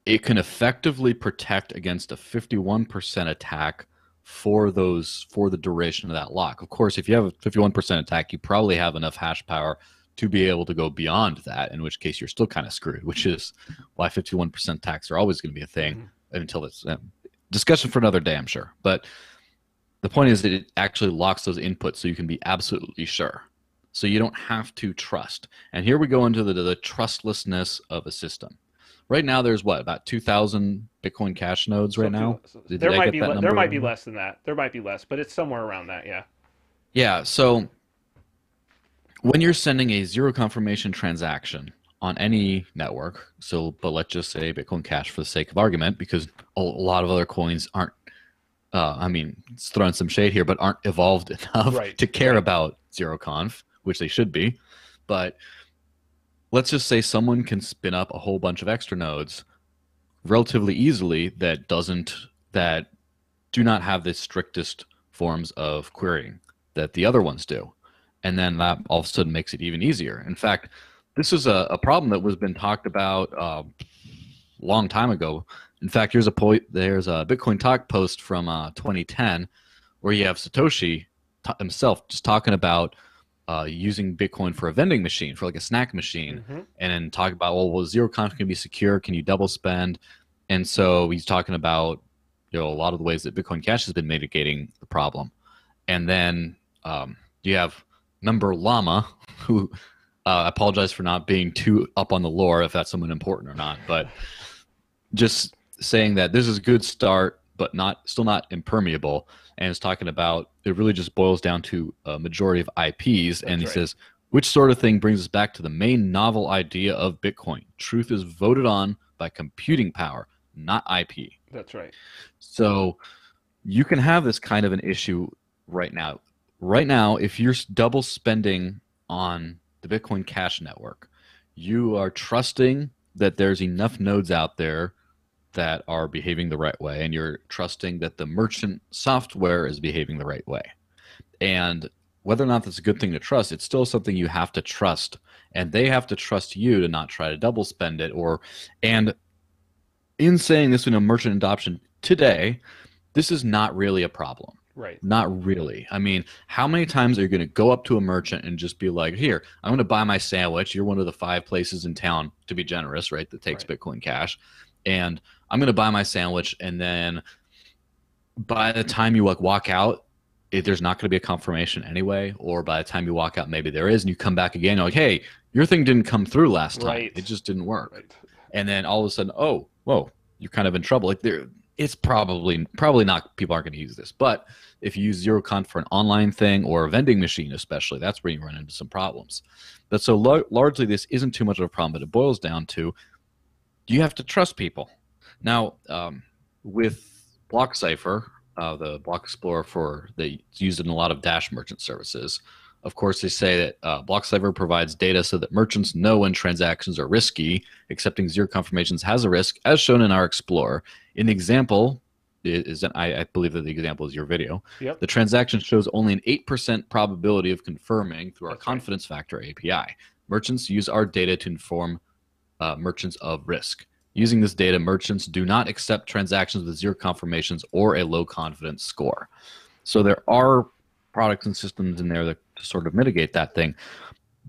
it can effectively protect against a 51% attack for the duration of that lock. Of course, if you have a 51% attack, you probably have enough hash power to be able to go beyond that, in which case you're still kind of screwed, which is why 51% attacks are always going to be a thing until it's discussion for another day, I'm sure. But the point is that it actually locks those inputs so you can be absolutely sure. So you don't have to trust. And here we go into the trustlessness of a system. Right now, there's about 2,000 Bitcoin Cash nodes right now.
There might be less than that. There might be less, but it's somewhere around that, yeah.
Yeah, so when you're sending a zero confirmation transaction on any network, but let's just say Bitcoin Cash for the sake of argument, because a lot of other coins aren't, it's throwing some shade here, but aren't evolved enough to care about ZeroConf, which they should be. But let's just say someone can spin up a whole bunch of extra nodes relatively easily that do not have the strictest forms of querying that the other ones do. And then that all of a sudden makes it even easier. In fact, this is a problem that was been talked about a long time ago. In fact, there's a Bitcoin Talk post from 2010 where you have Satoshi himself just talking about using Bitcoin for a vending machine, for like a snack machine, and then talk about, well, ZeroConf can be secure, can you double spend? And so he's talking about a lot of the ways that Bitcoin Cash has been mitigating the problem. And then you have Member Llama, who I apologize for not being too up on the lore, if that's someone important or not, but just saying that this is a good start, but still not impermeable. And is talking about it really just boils down to a majority of IPs. And he says, which sort of thing brings us back to the main novel idea of Bitcoin. Truth is voted on by computing power, not IP.
That's right.
So you can have this kind of an issue right now. Right now, if you're double spending on the Bitcoin Cash network, you are trusting that there's enough nodes out there that are behaving the right way, and you're trusting that the merchant software is behaving the right way. And whether or not that's a good thing to trust, it's still something you have to trust, and they have to trust you to not try to double spend it. And in saying this, merchant adoption today, this is not really a problem.
Right.
Not really. I mean, how many times are you going to go up to a merchant and just be like, here, I'm going to buy my sandwich. You're one of the 5 places in town, to be generous, right, that takes Bitcoin Cash. And I'm going to buy my sandwich, and then by the time you walk out, there's not going to be a confirmation anyway, or by the time you walk out, maybe there is, and you come back again, you're like, hey, your thing didn't come through last time.
Right.
It just didn't work.
Right.
And then all of a sudden, oh, whoa, you're kind of in trouble. It's probably not, people aren't going to use this. But if you use ZeroConf for an online thing or a vending machine especially, that's where you run into some problems. But so largely this isn't too much of a problem, but it boils down to, you have to trust people. Now, with BlockCypher, the block explorer that's used in a lot of Dash merchant services, of course, they say that BlockCypher provides data so that merchants know when transactions are risky. Accepting zero confirmations has a risk, as shown in our Explorer. In the example I believe that the example is your video.
Yep.
The transaction shows only an 8% probability of confirming through our
That's right.
confidence factor API. Merchants use our data to inform merchants of risk. Using this data, merchants do not accept transactions with zero confirmations or a low confidence score. So there are products and systems in there that sort of mitigate that thing.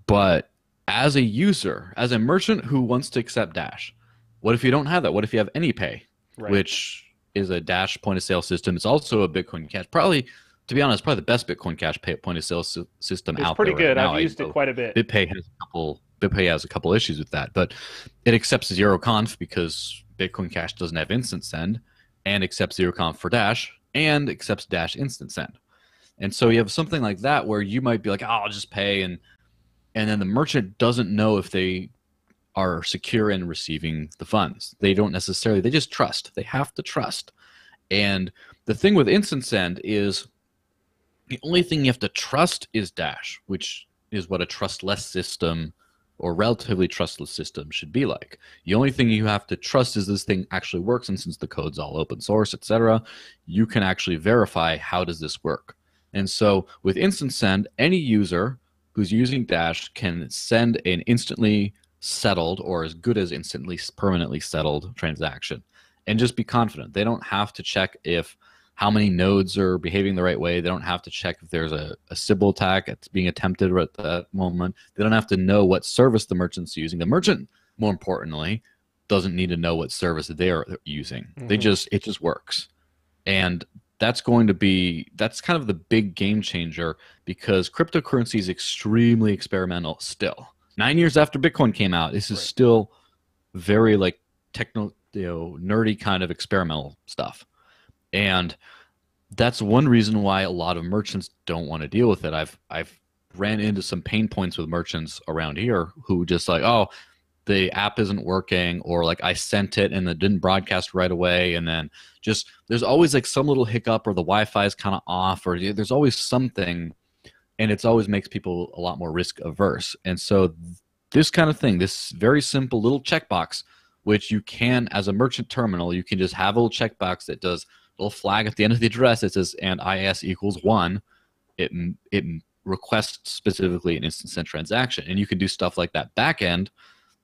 But as a user, as a merchant who wants to accept Dash, what if you don't have that? What if you have AnyPay,
Right.
which is a Dash point of sale system? It's also a Bitcoin Cash. Probably, to be honest, probably the best Bitcoin Cash point of sale system
It's
out
pretty
there right
good.
now.
I've used it quite a bit.
BitPay has a couple issues with that, but it accepts zero conf because Bitcoin Cash doesn't have instant send, and accepts zero conf for Dash, and accepts Dash instant send. And so you have something like that where you might be like, oh, I'll just pay, and then the merchant doesn't know if they are secure in receiving the funds. They don't necessarily, they just trust. They have to trust. And the thing with instant send is the only thing you have to trust is Dash, which is what a trustless system or relatively trustless system should be like. The only thing you have to trust is this thing actually works, and since the code's all open source, etc., you can actually verify how does this work. And so with instant send, any user who's using Dash can send an instantly settled or as good as instantly permanently settled transaction and just be confident. They don't have to check if how many nodes are behaving the right way. They don't have to check if there's a Sybil attack that's being attempted at that moment. They don't have to know what service the merchant's using. The merchant, more importantly, doesn't need to know what service they're using.
Mm-hmm.
It just works. And that's kind of the big game changer, because cryptocurrency is extremely experimental still. 9 years after Bitcoin came out, this is still very like nerdy kind of experimental stuff. And that's one reason why a lot of merchants don't want to deal with it. I've ran into some pain points with merchants around here who just like, oh, the app isn't working, or like I sent it and it didn't broadcast right away, and then just there's always like some little hiccup, or the Wi-Fi is kind of off, or there's always something, and it's always makes people a lot more risk averse. And so this kind of thing, this very simple little checkbox, which you can, as a merchant terminal, you can just have a little checkbox that does a little flag at the end of the address that says and IS equals 1. It requests specifically an instant send transaction, and you can do stuff like that back end,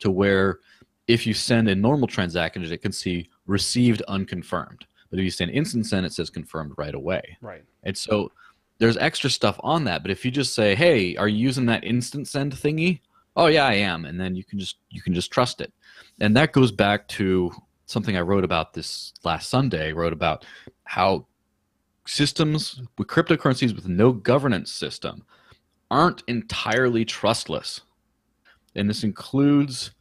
to where if you send a normal transaction, it can see received unconfirmed. But if you send instant send, it says confirmed right away.
Right.
And so there's extra stuff on that. But if you just say, hey, are you using that instant send thingy? Oh yeah, I am. And then you can just trust it. And that goes back to something I wrote about this last Sunday. I wrote about how systems with cryptocurrencies with no governance system aren't entirely trustless. And this includes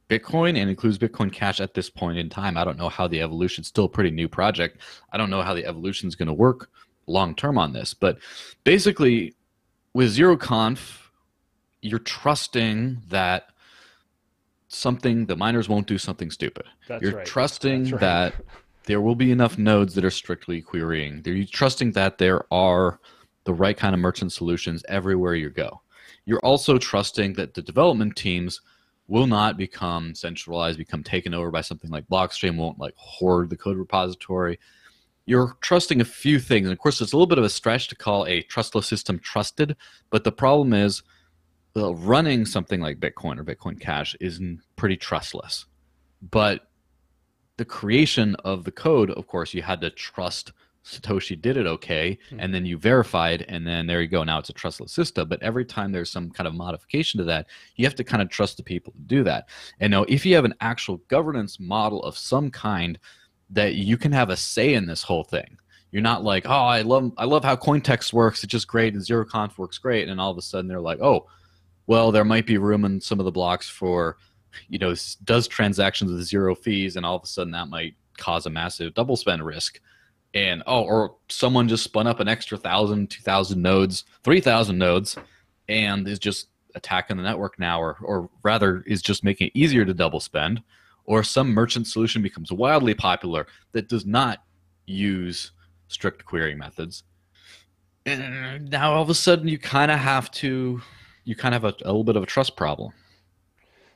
Bitcoin and includes Bitcoin Cash at this point in time. I don't know how the evolution, still a pretty new project. I don't know how the evolution is going to work long term on this. But basically, with zero conf, you're trusting that the miners won't do something stupid. You're trusting that there will be enough nodes that are strictly querying. You're trusting that there are the right kind of merchant solutions everywhere you go. You're also trusting that the development teams will not become centralized, become taken over by something like Blockstream, won't like hoard the code repository. You're trusting a few things. And of course, it's a little bit of a stretch to call a trustless system trusted, but the problem is, well, running something like Bitcoin or Bitcoin Cash is pretty trustless. But the creation of the code, of course, you had to trust Satoshi did it okay, and then you verified, and then there you go. Now it's a trustless system. But every time there's some kind of modification to that, you have to kind of trust the people to do that. And now, if you have an actual governance model of some kind, that you can have a say in this whole thing. You're not like, oh, I love how Cointext works. It's just great, and ZeroConf works great, and all of a sudden they're like, oh, well, there might be room in some of the blocks for, does transactions with zero fees, and all of a sudden that might cause a massive double spend risk. And or someone just spun up an extra 1,000, 2,000 nodes, 3,000 nodes, and is just attacking the network now, or rather is just making it easier to double spend, or some merchant solution becomes wildly popular that does not use strict querying methods. And now all of a sudden you kind of have a little bit of a trust problem.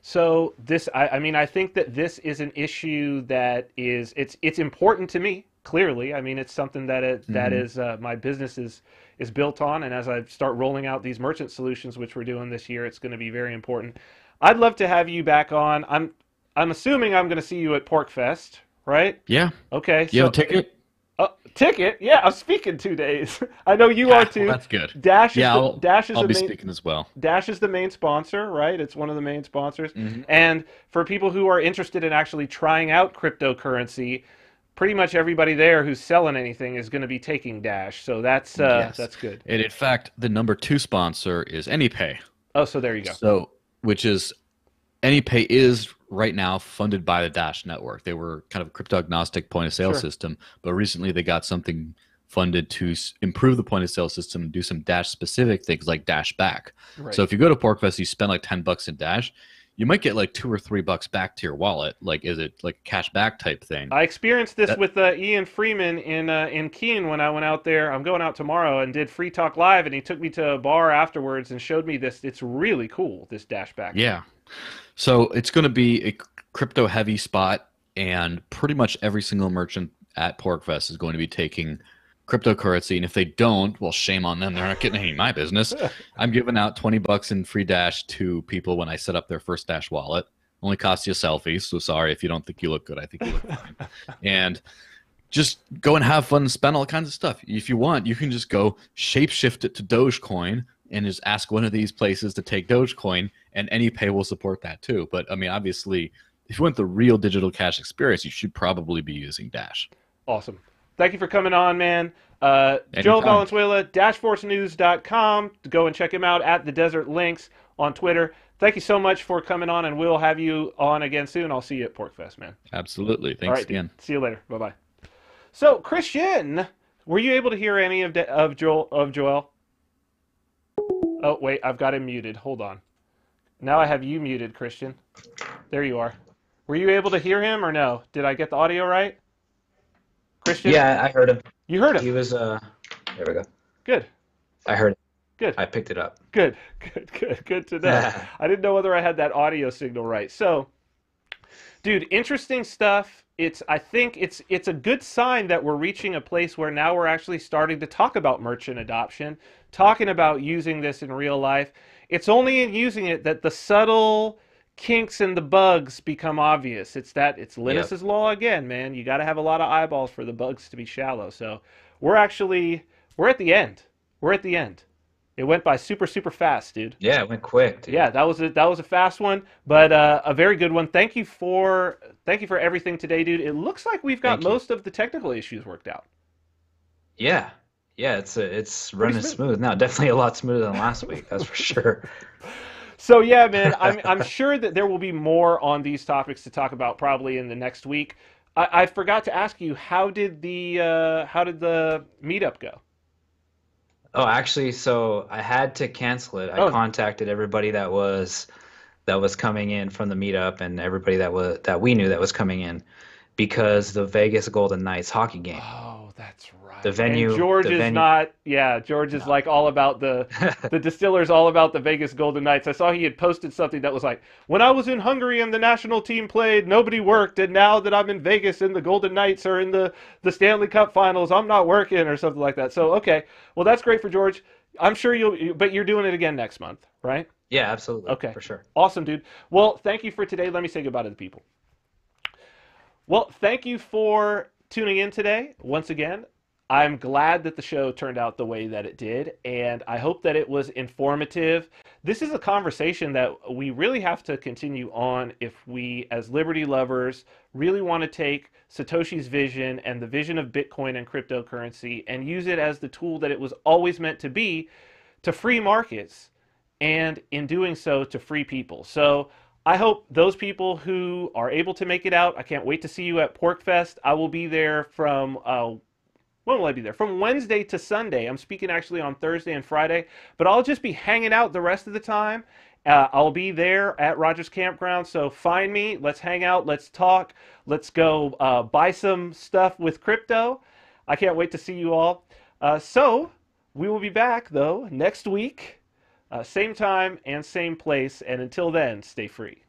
So this, I mean, I think that this is an issue that it's important to me. clearly. I mean, it's something that is my business is built on, and as I start rolling out these merchant solutions, which we're doing this year, it's going to be very important. I'd love to have you back on. I'm assuming I'm going to see you at PorkFest, right?
Yeah.
Okay.
You have a ticket?
Ticket? Yeah, I'm speaking 2 days. I know you are too.
Well, that's good.
Dash is
I'll
the
be
main,
speaking as well.
Dash is the main sponsor, right? It's one of the main sponsors.
Mm-hmm.
And for people who are interested in actually trying out cryptocurrency, pretty much everybody there who's selling anything is going to be taking Dash. So that's good.
And in fact, the number 2 sponsor is AnyPay.
Oh, so there you go.
So, which is AnyPay is right now funded by the Dash network. They were kind of a crypto agnostic point of sale system, but recently they got something funded to improve the point of sale system and do some Dash specific things like Dash back.
Right.
So if you go to PorkFest, you spend like $10 in Dash, you might get like $2 or $3 back to your wallet. Like, is it like a cash back type thing?
I experienced this with Ian Freeman in Keene when I went out there. I'm going out tomorrow and did Free Talk Live, and he took me to a bar afterwards and showed me this. It's really cool, this Dash back.
Yeah. So it's going to be a crypto heavy spot, and pretty much every single merchant at PorkFest is going to be taking cryptocurrency. And if they don't, well, shame on them. They're not getting any of my business. I'm giving out $20 in free Dash to people when I set up their first Dash wallet. Only costs you a selfie. So sorry if you don't think you look good. I think you look fine. And just go and have fun and spend all kinds of stuff. If you want, you can just go shapeshift it to Dogecoin and just ask one of these places to take Dogecoin, and AnyPay will support that too. But I mean, obviously, if you want the real digital cash experience, you should probably be using Dash.
Awesome. Thank you for coming on, man. Joël Valenzuela, dashforcenews.com. Go and check him out at the Desert Lynx on Twitter. Thank you so much for coming on, and we'll have you on again soon. I'll see you at PorkFest, man.
Absolutely. Thanks again.
See you later. Bye-bye. So, Christian, were you able to hear any of Joël? Oh, wait, I've got him muted. Hold on. Now I have you muted, Christian. There you are. Were you able to hear him or no? Did I get the audio right? Christian?
Yeah, I heard him.
You heard him?
He was, there we go.
Good.
I heard it.
Good.
I picked it up.
Good to know. I didn't know whether I had that audio signal right. So, dude, interesting stuff. I think it's a good sign that we're reaching a place where now we're actually starting to talk about merchant adoption, talking about using this in real life. It's only in using it that the subtle kinks and the bugs become obvious. It's Linus's law again, man. You got to have a lot of eyeballs for the bugs to be shallow. So we're at the end. We're at the end. It went by super fast, dude.
Yeah, it went quick, dude.
Yeah, that was a fast one, but a very good one. Thank you for everything today, dude. It looks like we've got most of the technical issues worked out.
Yeah, it's running smooth now. Definitely a lot smoother than last week. That's for sure.
So yeah, man, I'm sure that there will be more on these topics to talk about probably in the next week. I forgot to ask you, how did the meetup go?
Oh, actually, so I had to cancel it. I contacted everybody that was coming in from the meetup, and everybody that we knew that was coming in, because the Vegas Golden Knights hockey game.
Oh, that's right.
The venue.
And George is not. Yeah, George is like all about the distillers, all about the Vegas Golden Knights. I saw he had posted something that was like, when I was in Hungary and the national team played, nobody worked, and now that I'm in Vegas and the Golden Knights are in the Stanley Cup Finals, I'm not working, or something like that. So okay, well that's great for George. I'm sure but you're doing it again next month, right?
Yeah, absolutely.
Okay,
for sure.
Awesome, dude. Well, thank you for today. Let me say goodbye to the people. Well, thank you for tuning in today. Once again, I'm glad that the show turned out the way that it did, and I hope that it was informative. This is a conversation that we really have to continue on if we, as liberty lovers, really want to take Satoshi's vision and the vision of Bitcoin and cryptocurrency and use it as the tool that it was always meant to be, to free markets, and in doing so, to free people. So I hope those people who are able to make it out, I can't wait to see you at PorkFest. I will be there from, when will I be there? From Wednesday to Sunday. I'm speaking actually on Thursday and Friday, but I'll just be hanging out the rest of the time. I'll be there at Rogers Campground, so find me. Let's hang out. Let's talk. Let's go buy some stuff with crypto. I can't wait to see you all. So we will be back, though, next week. Same time and same place, and until then, stay free.